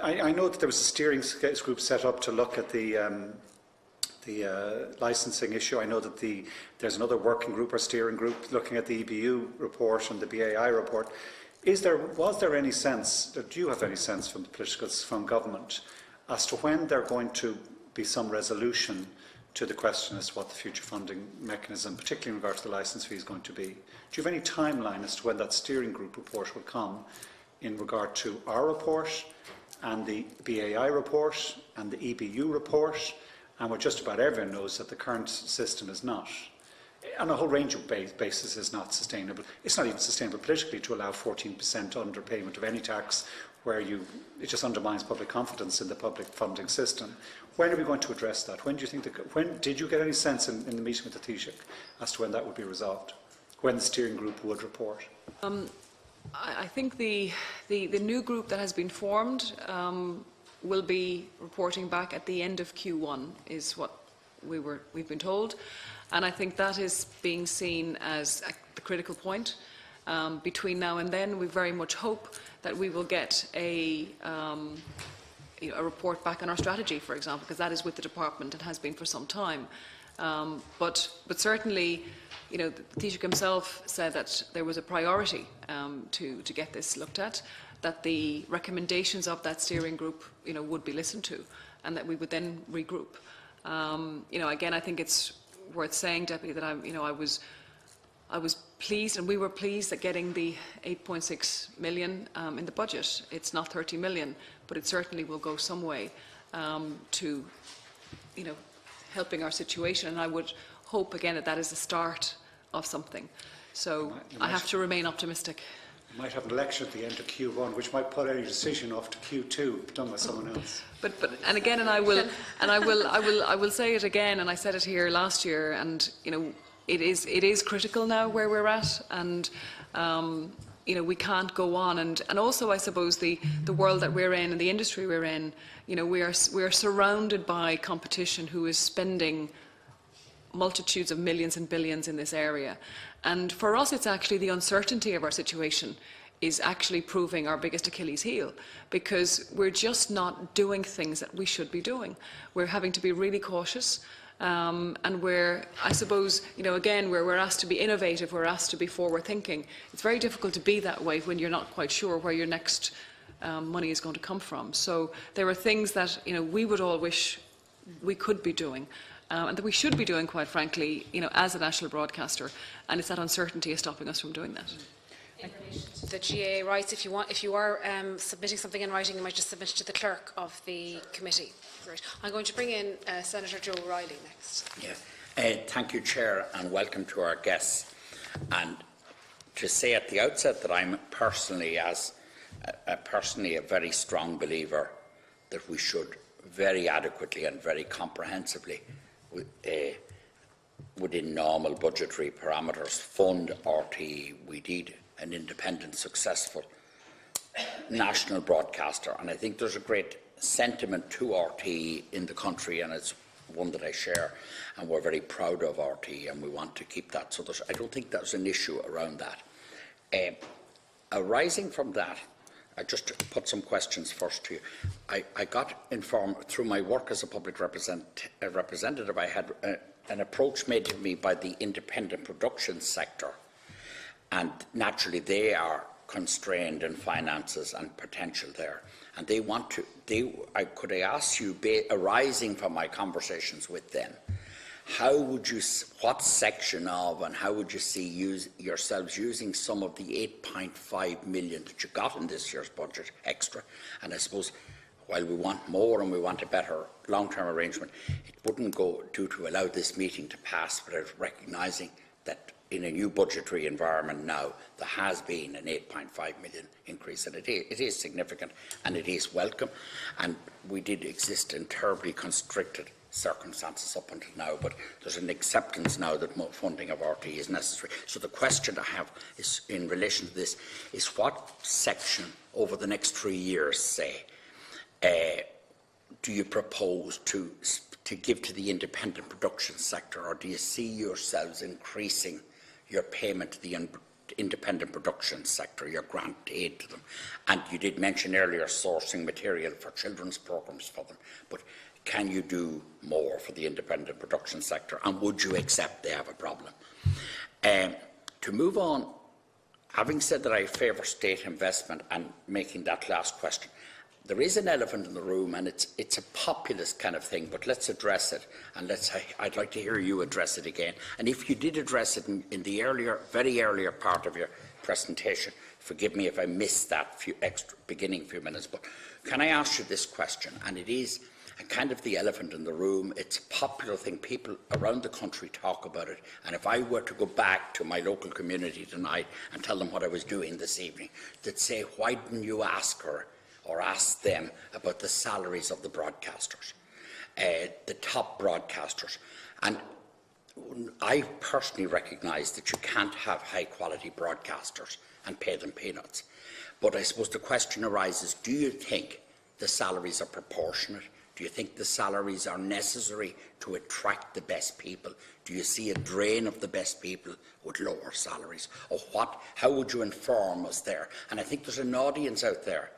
I know that there was a steering group set up to look at the licensing issue. I know that there's another working group or steering group looking at the EBU report and the BAI report. Was there any sense, or do you have any sense from government as to when there going to be some resolution to the question as to what the future funding mechanism, particularly in regard to the licence fee, is going to be? Do you have any timeline as to when that steering group report will come in regard to our report and the BAI report and the EBU report, and where just about everyone knows that the current system is not, on a whole range of bases, is not sustainable. It's not even sustainable politically to allow 14% underpayment of any tax, where it just undermines public confidence in the public funding system. When are we going to address that? When do you think when did you get any sense in the meeting with the Taoiseach as to when that would be resolved? When the steering group would report? I think the new group that has been formed will be reporting back at the end of Q1, is what we've been told, and I think that is being seen as the critical point. Between now and then, we very much hope that we will get a report back on our strategy, for example, because that is with the department and has been for some time. But certainly, the Taoiseach himself said that there was a priority to get this looked at, that the recommendations of that steering group, would be listened to, and that we would then regroup. Again, I think it's worth saying, Deputy, that I was pleased, and we were pleased at getting the 8.6 million in the budget. It's not 30 million, but it certainly will go some way to, helping our situation. And I would hope again that is the start of something. So I have to remain optimistic. You might have an election at the end of Q1, which might put any decision off to Q2, done by someone else. But again, I will say it again, and I said it here last year, and it is critical now where we're at, and we can't go on. And also, I suppose the world that we're in and the industry we're in, we are surrounded by competition who is spending multitudes of millions and billions in this area. And for us, it's actually the uncertainty of our situation is actually proving our biggest Achilles heel, because we're just not doing things that we should be doing. We're having to be really cautious. And we're, I suppose, again, where we're asked to be innovative, we're asked to be forward-thinking. It's very difficult to be that way when you're not quite sure where your next money is going to come from. So there are things that, we would all wish we could be doing, and that we should be doing, quite frankly, as a national broadcaster. And it's that uncertainty is stopping us from doing that. In relation to the GAA rights, if you are submitting something in writing, you might just submit it to the clerk of the committee. Right. I'm going to bring in Senator Joe Riley next. Yes. Thank you, Chair, and welcome to our guests. And to say at the outset that I'm personally a very strong believer that we should very adequately and very comprehensively within normal budgetary parameters fund RTE. We need an independent, successful national broadcaster, and I think there's a great sentiment to RTE in the country, and it's one that I share, and we're very proud of RTE and we want to keep that. So I don't think there's an issue around that. Arising from that, I just put some questions first to you. I got informed through my work as a public representative, I had an approach made to me by the independent production sector, and naturally they are constrained in finances and potential there, and they want to. Could I ask you, arising from my conversations with them, how would you, what section of, and how would you see yourselves using some of the 8.5 million that you got in this year's budget extra? And I suppose, while we want more and we want a better long-term arrangement, it wouldn't do to allow this meeting to pass without recognising that in a new budgetary environment now, there has been an 8.5 million increase, and it is significant and it is welcome. And we did exist in terribly constricted circumstances up until now, but there's an acceptance now that more funding of RTE is necessary. So the question I have is, in relation to this, is what section over the next 3 years, say, do you propose to give to the independent production sector, or do you see yourselves increasing your payment to the independent production sector, your grant aid to them? And you did mention earlier sourcing material for children's programmes for them, but can you do more for the independent production sector, and would you accept they have a problem? To move on, having said that I favour state investment, and making that last question, there is an elephant in the room, and it's a populist kind of thing, but let's address it, and I'd like to hear you address it again. And if you did address it in the very earlier part of your presentation, forgive me if I missed that beginning few minutes, but can I ask you this question? And it is kind of the elephant in the room. It's a popular thing. People around the country talk about it. And if I were to go back to my local community tonight and tell them what I was doing this evening, they'd say, why didn't you ask her or ask them about the salaries of the broadcasters, the top broadcasters? And I personally recognise that you can't have high-quality broadcasters and pay them peanuts. But I suppose the question arises, do you think the salaries are proportionate? Do you think the salaries are necessary to attract the best people? Do you see a drain of the best people with lower salaries? Or what? How would you inform us there? And I think there's an audience out there,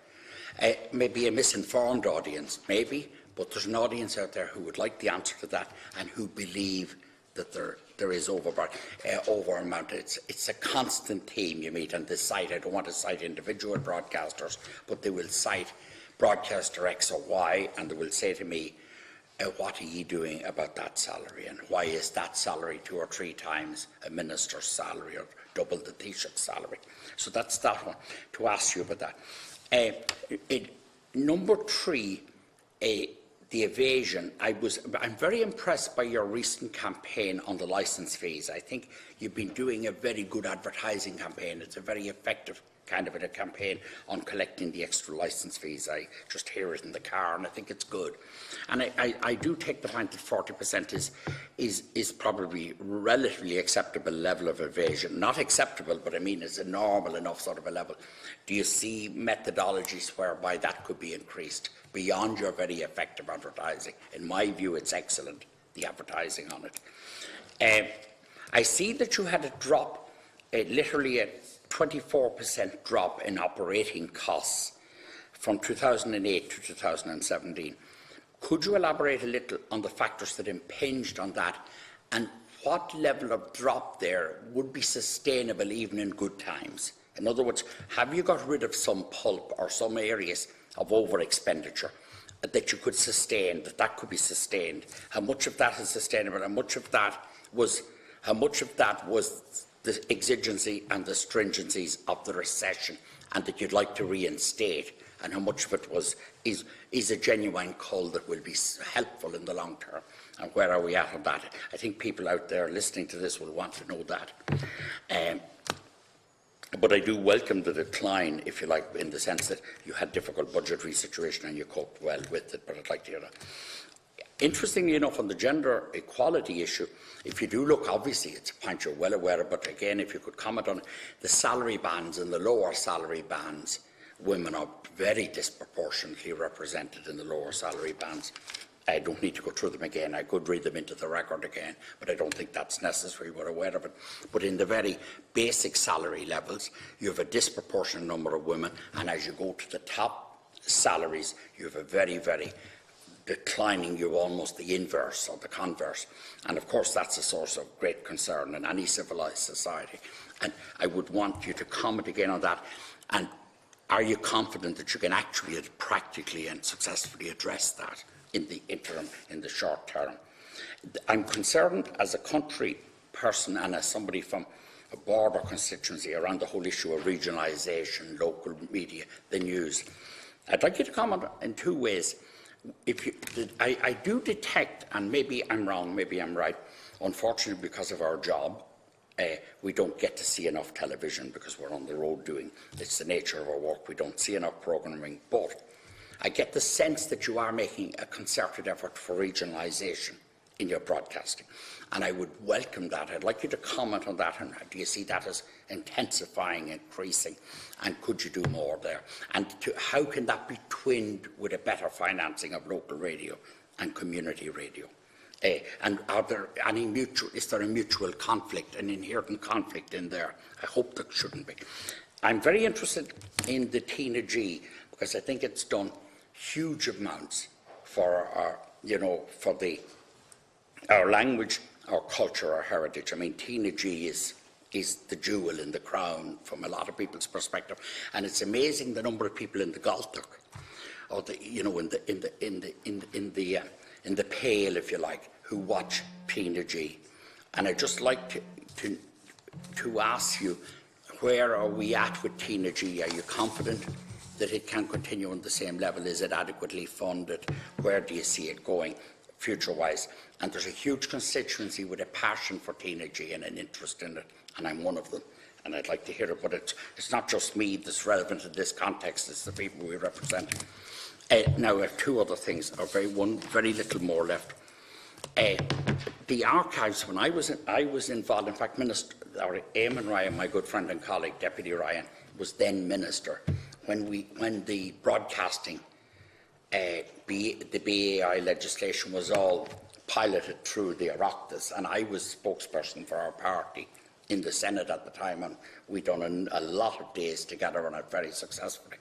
maybe a misinformed audience, maybe, but there's an audience out there who would like the answer to that and who believe that there is over-amount. It's a constant theme you meet on this site. I don't want to cite individual broadcasters, but they will cite broadcaster X or Y, and they will say to me, what are you doing about that salary, and why is that salary 2 or 3 times a minister's salary, or double the Taoiseach's salary? So that's that one, to ask you about that. Number 3, the evasion. I'm very impressed by your recent campaign on the licence fees. I think you've been doing a very good advertising campaign. It's a very effective kind of a campaign on collecting the extra licence fees. I just hear it in the car, and I think it's good. And I do take the point that 40% is probably relatively acceptable level of evasion. Not acceptable, but I mean it's a normal enough sort of a level. Do you see methodologies whereby that could be increased beyond your very effective advertising? In my view, it's excellent, the advertising on it. I see that you had a drop, literally a 24% drop in operating costs from 2008 to 2017. Could you elaborate a little on the factors that impinged on that, and what level of drop there would be sustainable even in good times? In other words, have you got rid of some pulp or some areas of over-expenditure that you could sustain, that could be sustained? How much of that is sustainable? How much of that was the exigency and the stringencies of the recession, and that you'd like to reinstate, and how much of it is a genuine cull that will be helpful in the long term? And where are we at on that? I think people out there listening to this will want to know that. But I do welcome the decline, if you like, in the sense that you had difficult budgetary situation and you coped well with it, but I'd like to hear that. Interestingly enough, on the gender equality issue, if you do look, obviously it's a point you're well aware of, but again, if you could comment on the salary bands and the lower salary bands, women are very disproportionately represented in the lower salary bands. I don't need to go through them again. I could read them into the record again, but I don't think that's necessary. We're aware of it. But in the very basic salary levels, you have a disproportionate number of women, and as you go to the top salaries, you have a very, very declining, you almost the inverse or the converse. And of course, that's a source of great concern in any civilised society. And I would want you to comment again on that. And are you confident that you can actually practically and successfully address that in the interim, in the short term? I'm concerned as a country person and as somebody from a border constituency around the whole issue of regionalisation, local media, the news. I'd like you to comment in two ways. I do detect, and maybe I'm wrong, maybe I'm right, unfortunately because of our job, we don't get to see enough television because we're on the road doing, it's the nature of our work, we don't see enough programming, but I get the sense that you are making a concerted effort for regionalisation in your broadcasting, and I would welcome that. I'd like you to comment on that, and do you see that as intensifying, increasing, and could you do more there? And how can that be twinned with a better financing of local radio and community radio? And are there any is there a mutual conflict, an inherent conflict in there? I hope there shouldn't be. I'm very interested in the Tina G, because I think it's done huge amounts for our, for our language, our culture, our heritage. I mean, Tina G is the jewel in the crown from a lot of people's perspective, and it's amazing the number of people in the Gaeltacht, or in the Pale, if you like, who watch Tina G. And I'd just like to ask you, where are we at with Tina G? Are you confident that it can continue on the same level? Is it adequately funded? Where do you see it going future-wise? And there's a huge constituency with a passion for Tina G and an interest in it, and I'm one of them, and I'd like to hear it. But it's not just me that's relevant in this context, it's the people we represent. Now, I have two other things, or very little more left. The archives, when I was involved, in fact, Eamon Ryan, my good friend and colleague, Deputy Ryan, was then Minister, when the broadcasting, the BAI legislation was all piloted through the Oireachtas, and I was spokesperson for our party in the Senate at the time, and we'd done a lot of days together on it very successfully.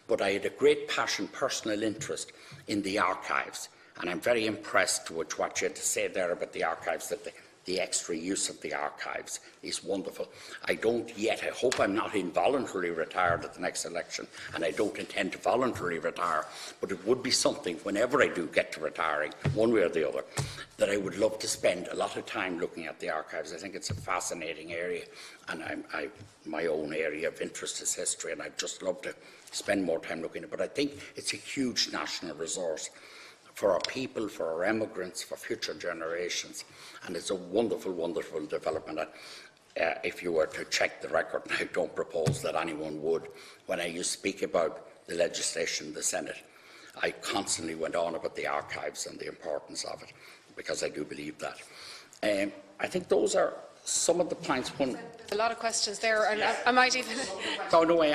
But I had a great passion, personal interest in the archives, and I'm very impressed with what you had to say there about the archives, that the extra use of the archives is wonderful. I hope I'm not involuntarily retired at the next election, and I don't intend to voluntarily retire, but it would be something, whenever I do get to retiring, one way or the other, that I would love to spend a lot of time looking at the archives. I think it's a fascinating area, and my own area of interest is history, and I'd just love to spend more time looking at it. But I think it's a huge national resource for our people, for our emigrants, for future generations, and it's a wonderful, wonderful development. If you were to check the record, and I don't propose that anyone would, when I used to speak about the legislation in the Senate, I constantly went on about the archives and the importance of it, because I do believe that. I think those are some of the points. A lot of questions there, and I might even. Oh no, I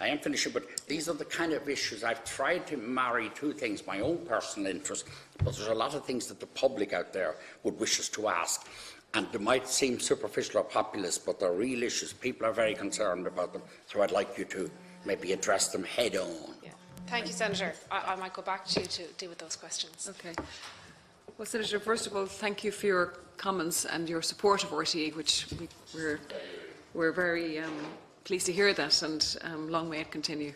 am finishing. But these are the kind of issues I've tried to marry two things: my own personal interest, but there's a lot of things that the public out there would wish us to ask, and they might seem superficial or populist, but they're real issues. People are very concerned about them, so I'd like you to maybe address them head on. Yeah. Thank you, Senator. I might go back to you to deal with those questions. Okay. Well, Senator, first of all, thank you for your comments and your support of RTE, which we're very pleased to hear that, and long may it continue.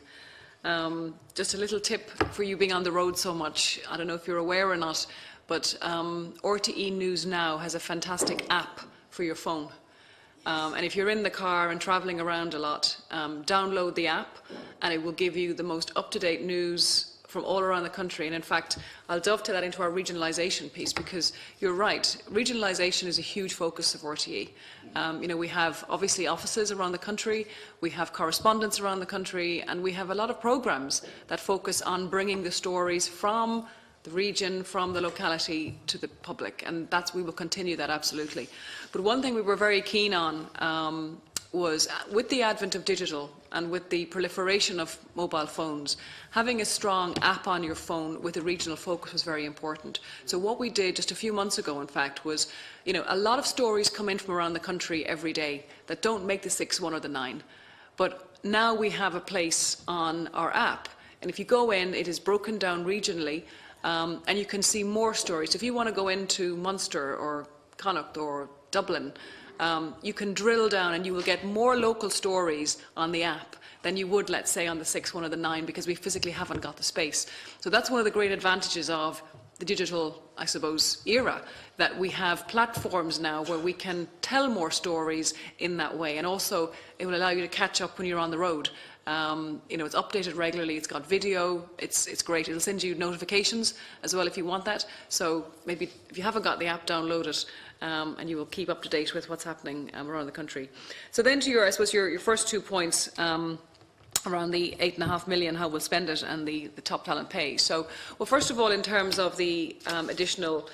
Just a little tip for you being on the road so much. I don't know if you're aware or not, but RTE News Now has a fantastic app for your phone. And if you're in the car and travelling around a lot, download the app, and it will give you the most up-to-date news from all around the country. And in fact, I'll dovetail that into our regionalisation piece, because you're right, regionalisation is a huge focus of RTE. We have obviously offices around the country, we have correspondents around the country, and we have a lot of programmes that focus on bringing the stories from the region, from the locality to the public, and we will continue that absolutely. But one thing we were very keen on was, with the advent of digital and with the proliferation of mobile phones, having a strong app on your phone with a regional focus was very important. So what we did just a few months ago, in fact, was, a lot of stories come in from around the country every day that don't make the 6, 1 or the 9. But now we have a place on our app, and if you go in, it is broken down regionally, and you can see more stories. If you want to go into Munster or Connacht or Dublin, you can drill down and you will get more local stories on the app than you would, let's say, on the 6, 1 or the 9, because we physically haven't got the space. So that's one of the great advantages of the digital, I suppose, era, that we have platforms now where we can tell more stories in that way, and also it will allow you to catch up when you're on the road. It's updated regularly, it's got video, it's great. It'll send you notifications as well if you want that. So maybe if you haven't got the app, download it, and you will keep up to date with what's happening around the country. So then to your first 2 points, around the 8.5 million, how we'll spend it, and the top talent pay. So, well, first of all, in terms of the additional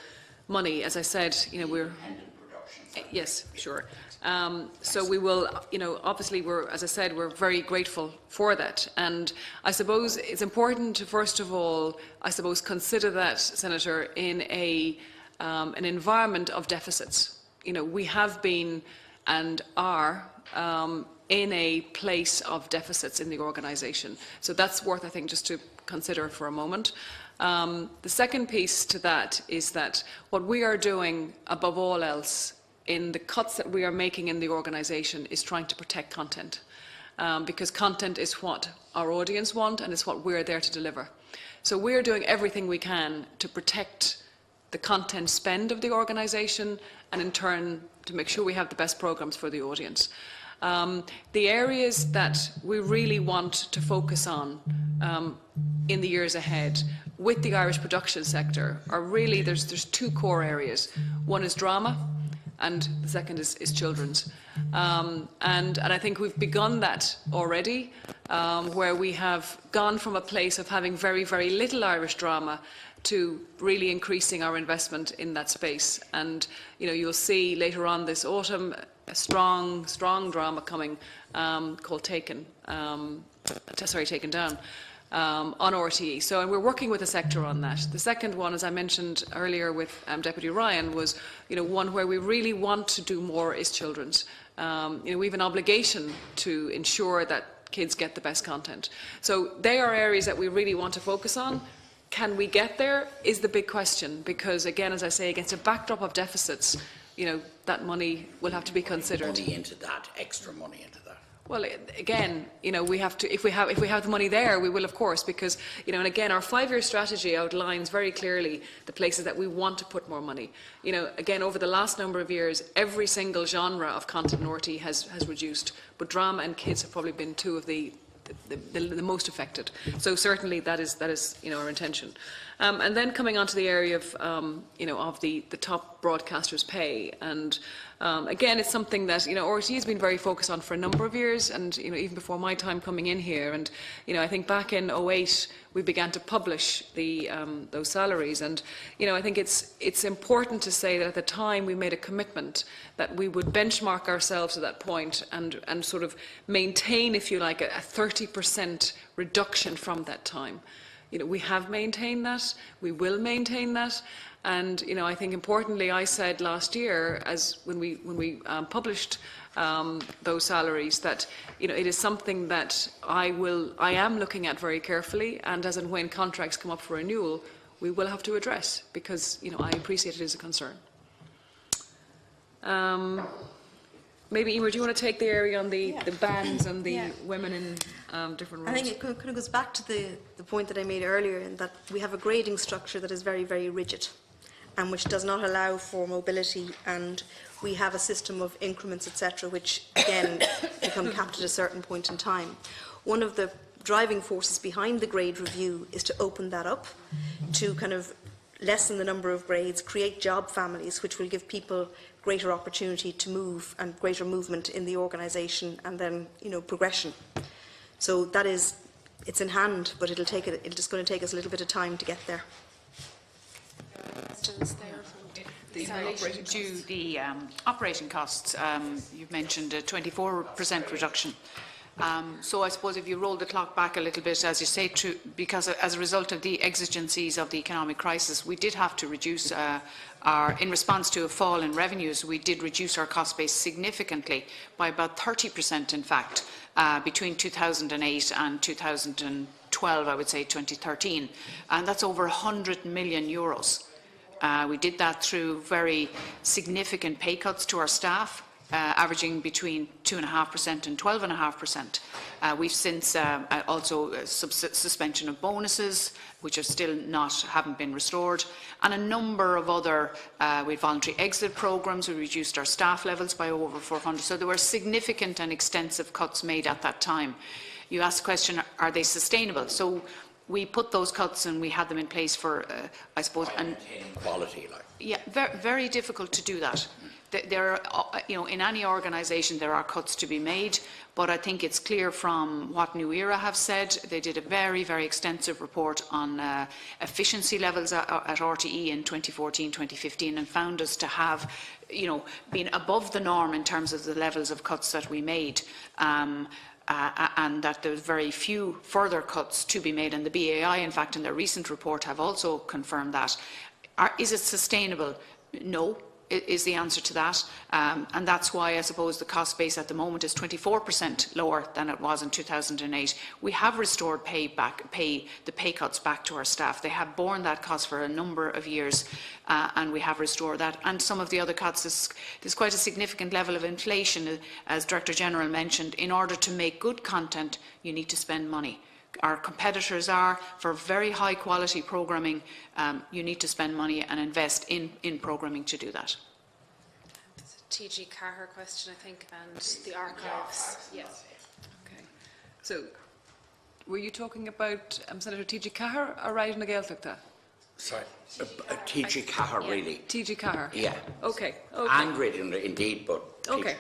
money, as I said, we're... Yes, sure. So we will, obviously, as I said, we're very grateful for that. And I suppose it's important to, first of all, consider that, Senator, in an environment of deficits. We have been and are in a place of deficits in the organisation. So that's worth, I think, just to consider for a moment. The second piece to that is that what we are doing above all else in the cuts that we are making in the organisation is trying to protect content, because content is what our audience want and it's what we're there to deliver. So we're doing everything we can to protect the content spend of the organisation, and in turn to make sure we have the best programmes for the audience. The areas that we really want to focus on in the years ahead with the Irish production sector are really, there's 2 core areas. One is drama, and the second is children's. And I think we've begun that already, where we have gone from a place of having very, very little Irish drama to really increasing our investment in that space. And you'll see later on this autumn a strong drama coming called Taken Down. On RTE. So, and we're working with the sector on that. The second one, as I mentioned earlier with Deputy Ryan, was one where we really want to do more is children's. We have an obligation to ensure that kids get the best content. So they are areas that we really want to focus on. Can we get there is the big question, because again, as I say, against a backdrop of deficits, that money will have to be considered. Money into that, extra money into that. Well, again, we have to, if we have the money there, we will, of course, because, and again, our 5-year strategy outlines very clearly the places that we want to put more money. Again, over the last number of years, every single genre of content in RTE has reduced, but drama and kids have probably been 2 of the most affected. So certainly that is our intention. And then coming on to the area of of the top broadcasters' pay, and again, it's something that RTE has been very focused on for a number of years, and even before my time coming in here, and I think back in 2008 we began to publish those salaries, and I think it's important to say that at the time we made a commitment that we would benchmark ourselves at that point and sort of maintain, if you like, a 30% reduction from that time. We have maintained that, we will maintain that, and I think importantly, I said last year, as when we published those salaries, that it is something that I am looking at very carefully, and as and when contracts come up for renewal, we will have to address, because I appreciate it as a concern. Maybe, Eamon, do you want to take the area on the bands and the women in different roles? I think it kind of goes back to the point that I made earlier, in that we have a grading structure that is very, very rigid and which does not allow for mobility, and we have a system of increments, etc., which again become capped at a certain point in time. One of the driving forces behind the grade review is to open that up, to kind of lessen the number of grades, create job families, which will give people greater opportunity to move and greater movement in the organisation, and then, you know, progression. So that is, it's in hand, but it's just going to take us a little bit of time to get there. Questions there? In relation to the operating costs, you've mentioned a 24% reduction. So I suppose if you roll the clock back a little bit, as you say, because as a result of the exigencies of the economic crisis, we did have to reduce in response to a fall in revenues, we did reduce our cost base significantly by about 30%, in fact, between 2008 and 2012, I would say 2013, and that's over 100 million euros. We did that through very significant pay cuts to our staff, averaging between 2.5% and 12.5%. We've since also suspension of bonuses, which are still haven't been restored, and a number of other, we had voluntary exit programmes. We reduced our staff levels by over 400. So there were significant and extensive cuts made at that time. You asked the question, are they sustainable? So we put those cuts and we had them in place for, I suppose, and quality, like. Yeah, very difficult to do that. There are, you know, in any organisation there are cuts to be made, but I think it's clear from what New Era have said. They did a very extensive report on efficiency levels at RTE in 2014-2015 and found us to have, you know, been above the norm in terms of the levels of cuts that we made. And that there's very few further cuts to be made, and the BAI, in fact, in their recent report have also confirmed that. Is it sustainable? No, is the answer to that, and that's why I suppose the cost base at the moment is 24% lower than it was in 2008. We have restored the pay cuts back to our staff. They have borne that cost for a number of years, and we have restored that. And some of the other cuts, there's quite a significant level of inflation, as Director General mentioned. In order to make good content, you need to spend money. Our competitors are, for very high quality programming, you need to spend money and invest in programming to do that. TG Carr question, I think, and the archives. Yes. Okay. So, were you talking about Senator TG Carr or Ryan na Gaeltachta? Sorry, TG Carr, really. TG Carr? Yeah. Okay. And radio, indeed, but... Okay.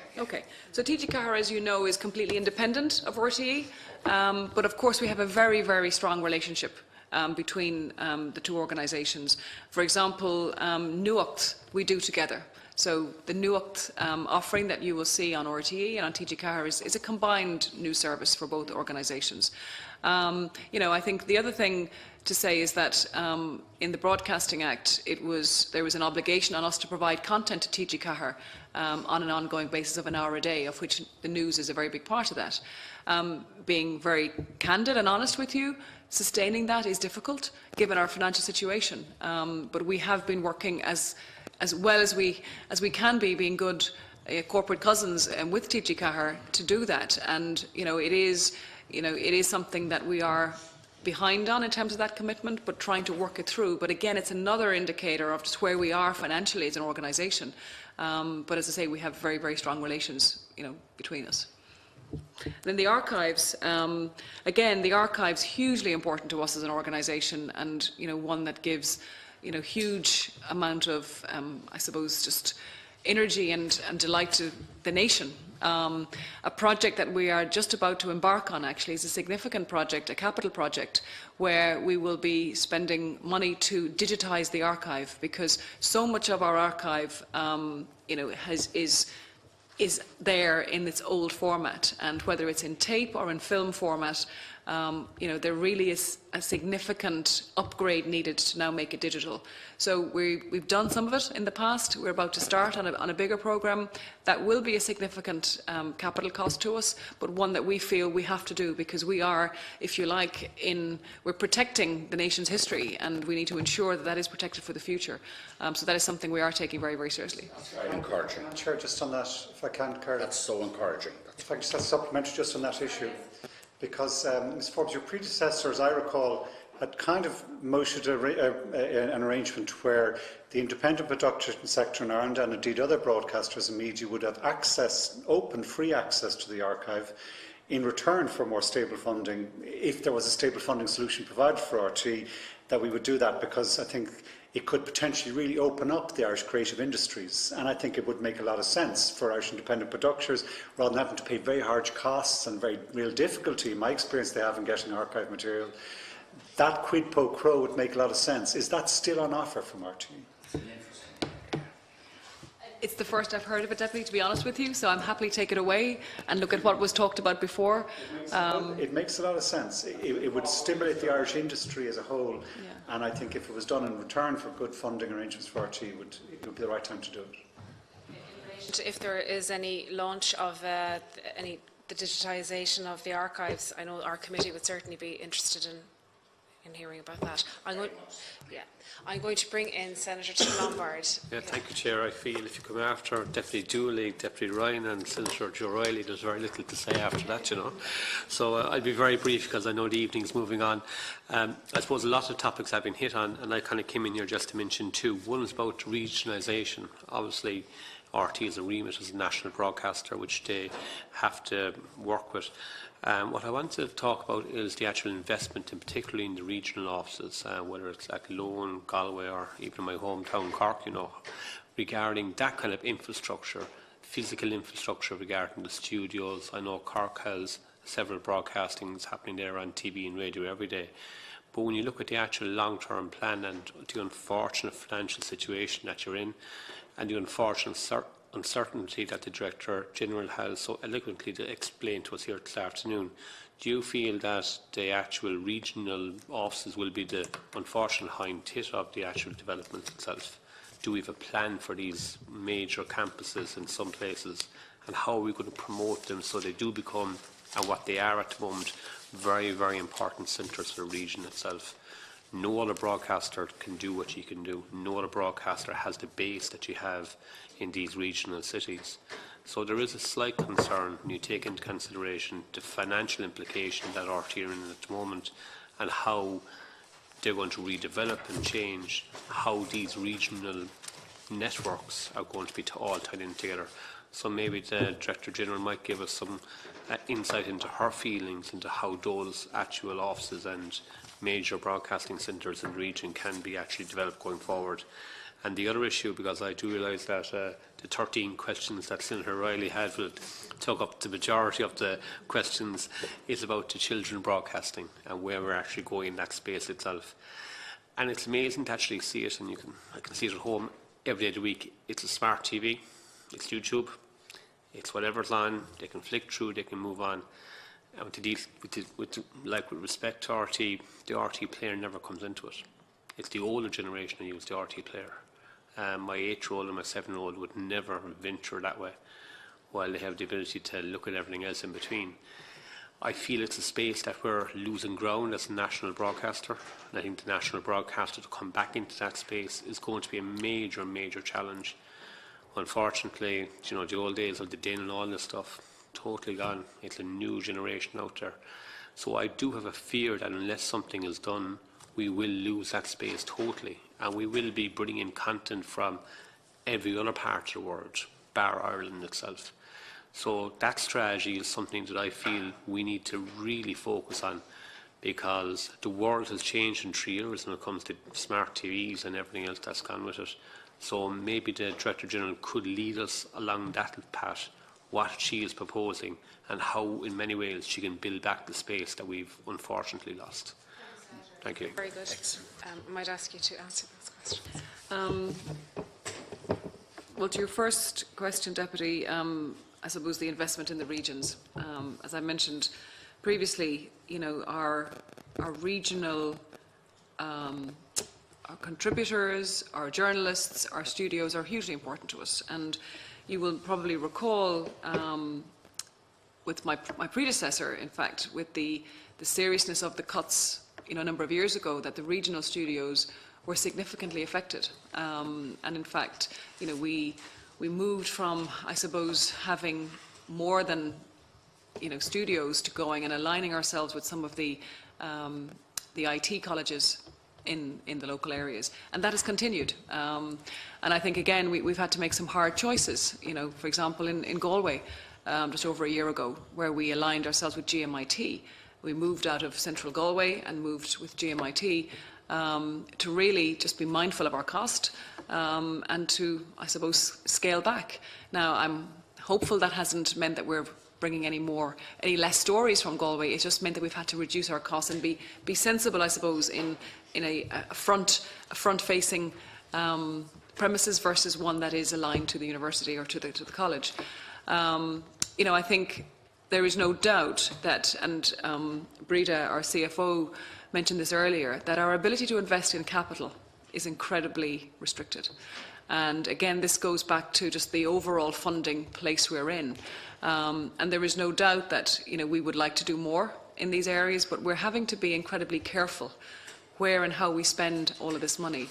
So TG Carr, as you know, is completely independent of RTE, but of course we have a very strong relationship between the two organisations. For example, Nuacht we do together. So the Nuacht offering that you will see on RTE and on TG Carr is a combined news service for both organisations. You know, I think the other thing to say is that in the Broadcasting Act, there was an obligation on us to provide content to TG Carr on an ongoing basis of an hour a day, of which the news is a very big part of that. Being very candid and honest with you, sustaining that is difficult given our financial situation. But we have been working as well as we can be, being good corporate cousins with TG Carr to do that. And it is something that we are behind on in terms of that commitment, but trying to work it through. But again, it's another indicator of just where we are financially as an organisation. But as I say, we have very strong relations, between us. Then the archives, again, the archives hugely important to us as an organisation, and one that gives huge amount of I suppose just energy and delight to the nation. A project that we are just about to embark on actually is a significant project, a capital project, where we will be spending money to digitise the archive, because so much of our archive is there in its old format, and whether it's in tape or in film format, there really is a significant upgrade needed to now make it digital. So we've done some of it in the past. We're about to start on a bigger programme that will be a significant capital cost to us, but one that we feel we have to do, because we are, if you like, we're protecting the nation's history, and we need to ensure that that is protected for the future. So that is something we are taking very seriously. That's very encouraging. Chair, just on that, if I can, Carla. That's so encouraging. If I could just supplementary just on that issue. Because, Ms Forbes, your predecessor, as I recall, had kind of motioned an arrangement where the independent production sector in Ireland, and indeed other broadcasters and media, would have access, open, free access to the archive in return for more stable funding, if there was a stable funding solution provided for RT, that we would do that, because I think it could potentially really open up the Irish creative industries, and I think it would make a lot of sense for Irish independent producers, rather than having to pay very large costs and very real difficulty, in my experience, they have in getting archive material. That quid pro quo would make a lot of sense. Is that still on offer from RT? It's the first I've heard of it, Deputy, to be honest with you, so I'm happily take it away and look at what was talked about before. It makes a lot of sense. It would stimulate the Irish industry as a whole, and I think if it was done in return for good funding arrangements for RT, it would be the right time to do it. If there is any launch of the digitisation of the archives, I know our committee would certainly be interested in hearing about that. I'm going to bring in Senator Tim Lombard. Yeah, thank you, Chair. I feel if you come after Deputy Dooley, Deputy Ryan and Senator Joe Riley, there's very little to say after that, you know. So I'll be very brief because I know the evening's moving on. I suppose a lot of topics have been hit on, and I kind of came in here just to mention two. One is about regionalisation. Obviously, RT is a remit as a national broadcaster, which they have to work with. What I want to talk about is the actual investment, and particularly in the regional offices, whether it's like Leyden, Galway, or even my hometown Cork, you know, regarding that kind of infrastructure, physical infrastructure regarding the studios. I know Cork has several broadcastings happening there on TV and radio every day. But when you look at the actual long-term plan and the unfortunate financial situation that you're in, and the unfortunate uncertainty that the Director General has so eloquently to explain to us here this afternoon, do you feel that the actual regional offices will be the unfortunate hind tit of the actual development itself? Do we have a plan for these major campuses in some places, and how are we going to promote them so they do become, and what they are at the moment, very, very important centres for the region itself? No other broadcaster can do what you can do. No other broadcaster has the base that you have in these regional cities. So there is a slight concern when you take into consideration the financial implication that RT are in at the moment, and how they're going to redevelop and change how these regional networks are going to be all tied in together. So maybe the Director General might give us some insight into her feelings into how those actual offices and major broadcasting centres in the region can be actually developed going forward. And the other issue, because I do realise that the 13 questions that Senator Riley had took up the majority of the questions, is about the children broadcasting and where we're actually going in that space itself. And it's amazing to actually see it, and I can see it at home every day of the week. It's a smart TV, it's YouTube, it's whatever's on, they can flick through, they can move on. And with respect to RT, the RT player never comes into it. It's the older generation who use the RT player. My 8-year-old and my 7-year-old would never venture that way, while they have the ability to look at everything else in between. I feel it's a space that we're losing ground as a national broadcaster, and I think the national broadcaster to come back into that space is going to be a major, major challenge. Unfortunately, you know, the old days of the din and all this stuff, totally gone. It's a new generation out there. So I do have a fear that unless something is done, we will lose that space totally, and we will be bringing in content from every other part of the world, bar Ireland itself. So that strategy is something that I feel we need to really focus on, because the world has changed in 3 years when it comes to smart TVs and everything else that's gone with it. So maybe the Director General could lead us along that path, what she is proposing and how in many ways she can build back the space that we've unfortunately lost. Thank you. Very good. I might ask you to answer those questions. Well, to your first question, Deputy, I suppose the investment in the regions. As I mentioned previously, you know, our regional our contributors, our journalists, our studios are hugely important to us. And you will probably recall with my predecessor, in fact, with the seriousness of the cuts, you know, a number of years ago, that the regional studios were significantly affected. And in fact, you know, we moved from, I suppose, having more than, you know, studios to going and aligning ourselves with some of the IT colleges in the local areas, and that has continued. And I think again we've had to make some hard choices. You know, for example, in Galway, just over a year ago, where we aligned ourselves with GMIT. We moved out of central Galway and moved with GMIT to really just be mindful of our cost and to, I suppose, scale back. Now, I'm hopeful that hasn't meant that we're bringing any less stories from Galway. It's just meant that we've had to reduce our costs and be sensible, I suppose, in a front-facing premises versus one that is aligned to the university or to the college. You know, I think there is no doubt that, and Breda, our CFO, mentioned this earlier, that our ability to invest in capital is incredibly restricted. And again, this goes back to just the overall funding place we're in. And there is no doubt that, you know, we would like to do more in these areas, but we're having to be incredibly careful where and how we spend all of this money,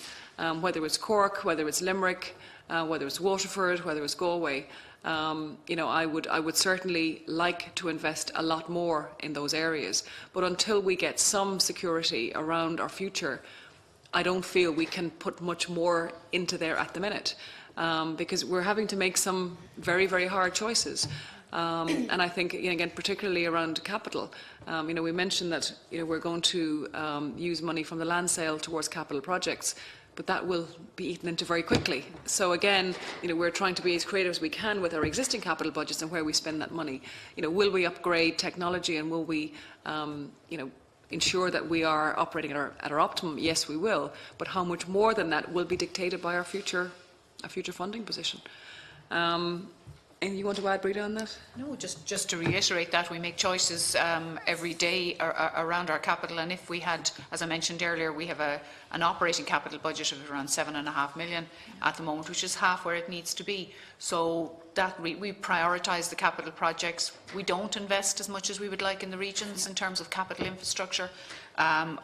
whether it's Cork, whether it's Limerick, whether it's Waterford, whether it's Galway. You know, I would certainly like to invest a lot more in those areas, but until we get some security around our future, I don't feel we can put much more into there at the minute, because we're having to make some very, very hard choices. And I think, you know, again, particularly around capital, you know, we mentioned that, you know, we're going to use money from the land sale towards capital projects, but that will be eaten into very quickly. So again, you know, we're trying to be as creative as we can with our existing capital budgets and where we spend that money. You know, will we upgrade technology and will we, you know, ensure that we are operating at our optimum? Yes, we will. But how much more than that will be dictated by our future funding position. Anything you want to add, Breda, on that? No, just to reiterate that we make choices every day around our capital, and if we had, as I mentioned earlier, we have an operating capital budget of around 7.5 million at the moment, which is half where it needs to be. So that we prioritise the capital projects. We don't invest as much as we would like in the regions in terms of capital infrastructure.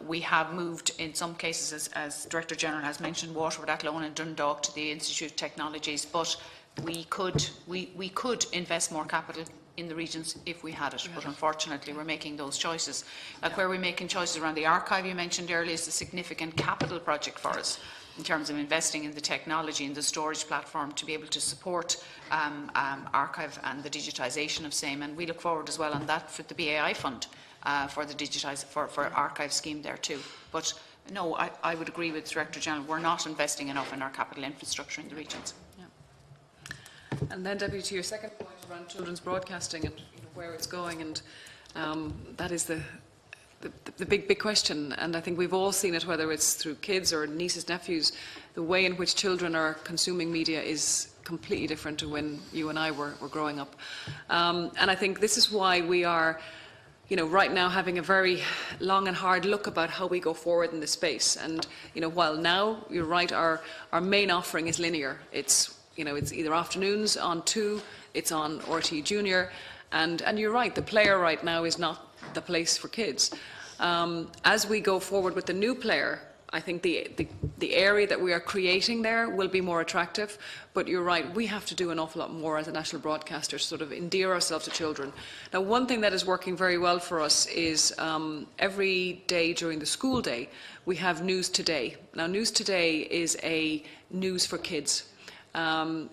We have moved, in some cases, as Director General has mentioned, Waterford, Athlone and Dundalk to the Institute of Technologies, but we could invest more capital in the regions if we had it, but unfortunately we're making those choices. Where we're making choices around the archive you mentioned earlier is a significant capital project for us in terms of investing in the technology and the storage platform to be able to support archive and the digitisation of same, and we look forward as well on that for the BAI fund for the for archive scheme there too. But no, I would agree with Director General, we're not investing enough in our capital infrastructure in the regions. And then, Deputy, to your second point around children's broadcasting and, you know, where it's going, and that is the big question. And I think we've all seen it, whether it's through kids or nieces, nephews. The way in which children are consuming media is completely different to when you and I were growing up. And I think this is why we are, you know, right now having a very long and hard look about how we go forward in this space. And, you know, while now, you're right, our main offering is linear. It's, you know, it's either afternoons on 2, it's on RTÉ Junior, and you're right, the player right now is not the place for kids. As we go forward with the new player, I think the area that we are creating there will be more attractive, but you're right, we have to do an awful lot more as a national broadcaster to sort of endear ourselves to children. Now, one thing that is working very well for us is every day during the school day, we have News Today. Now, News Today is a news for kids.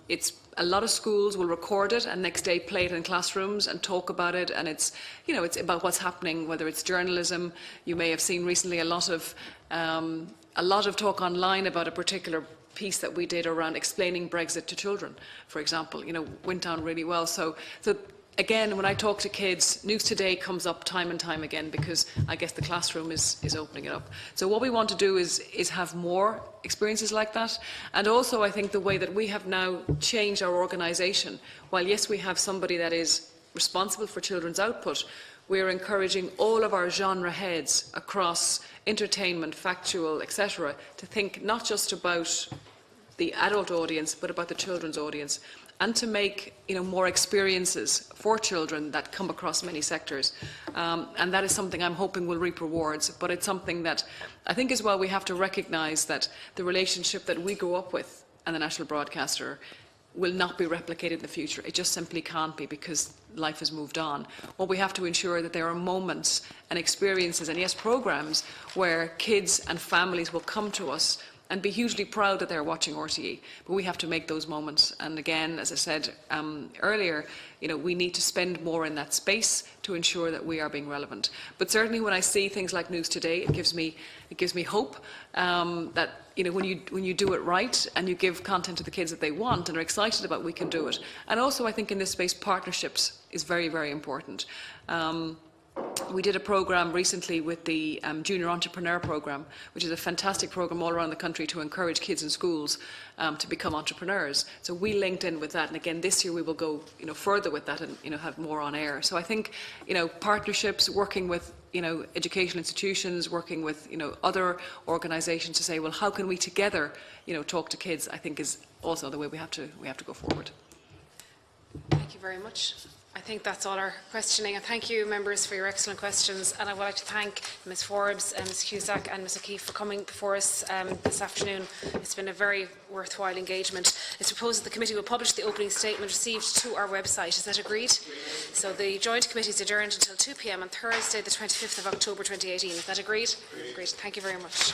It's a lot of schools will record it and next day play it in classrooms and talk about it, and it's, you know, it's about what's happening, whether it's journalism. You may have seen recently a lot of talk online about a particular piece that we did around explaining Brexit to children, for example. You know, went down really well. So again, when I talk to kids, News Today comes up time and time again because I guess the classroom is opening it up. So what we want to do is have more experiences like that. And also, I think the way that we have now changed our organisation, while yes, we have somebody that is responsible for children's output, we're encouraging all of our genre heads across entertainment, factual, etc., to think not just about the adult audience, but about the children's audience, and to make, you know, more experiences for children that come across many sectors. And that is something I'm hoping will reap rewards, but it's something that I think as well we have to recognise that the relationship that we grew up with and the national broadcaster will not be replicated in the future. It just simply can't be, because life has moved on. What we have to ensure that there are moments and experiences and yes, programmes where kids and families will come to us and be hugely proud that they're watching RTE. But we have to make those moments. And again, as I said earlier, we need to spend more in that space to ensure that we are being relevant. But certainly when I see things like News Today, it gives me hope that when you do it right and you give content to the kids that they want and are excited about, we can do it. And also I think in this space, partnerships is very, very important. We did a programme recently with the Junior Entrepreneur Programme, which is a fantastic programme all around the country to encourage kids in schools to become entrepreneurs. So we linked in with that, and again this year we will go further with that and have more on air. So I think partnerships, working with educational institutions, working with other organisations to say, well, how can we together talk to kids, I think is also the way we have to go forward. Thank you very much. I think that's all our questioning. And thank you, members, for your excellent questions. And I would like to thank Ms Forbes, Ms Cusack and Ms O'Keefe for coming before us this afternoon. It's been a very worthwhile engagement. It's proposed that the committee will publish the opening statement received to our website. Is that agreed? So the joint committee is adjourned until 2 p.m. on Thursday, the 25th of October 2018. Is that agreed? Great. Thank you very much.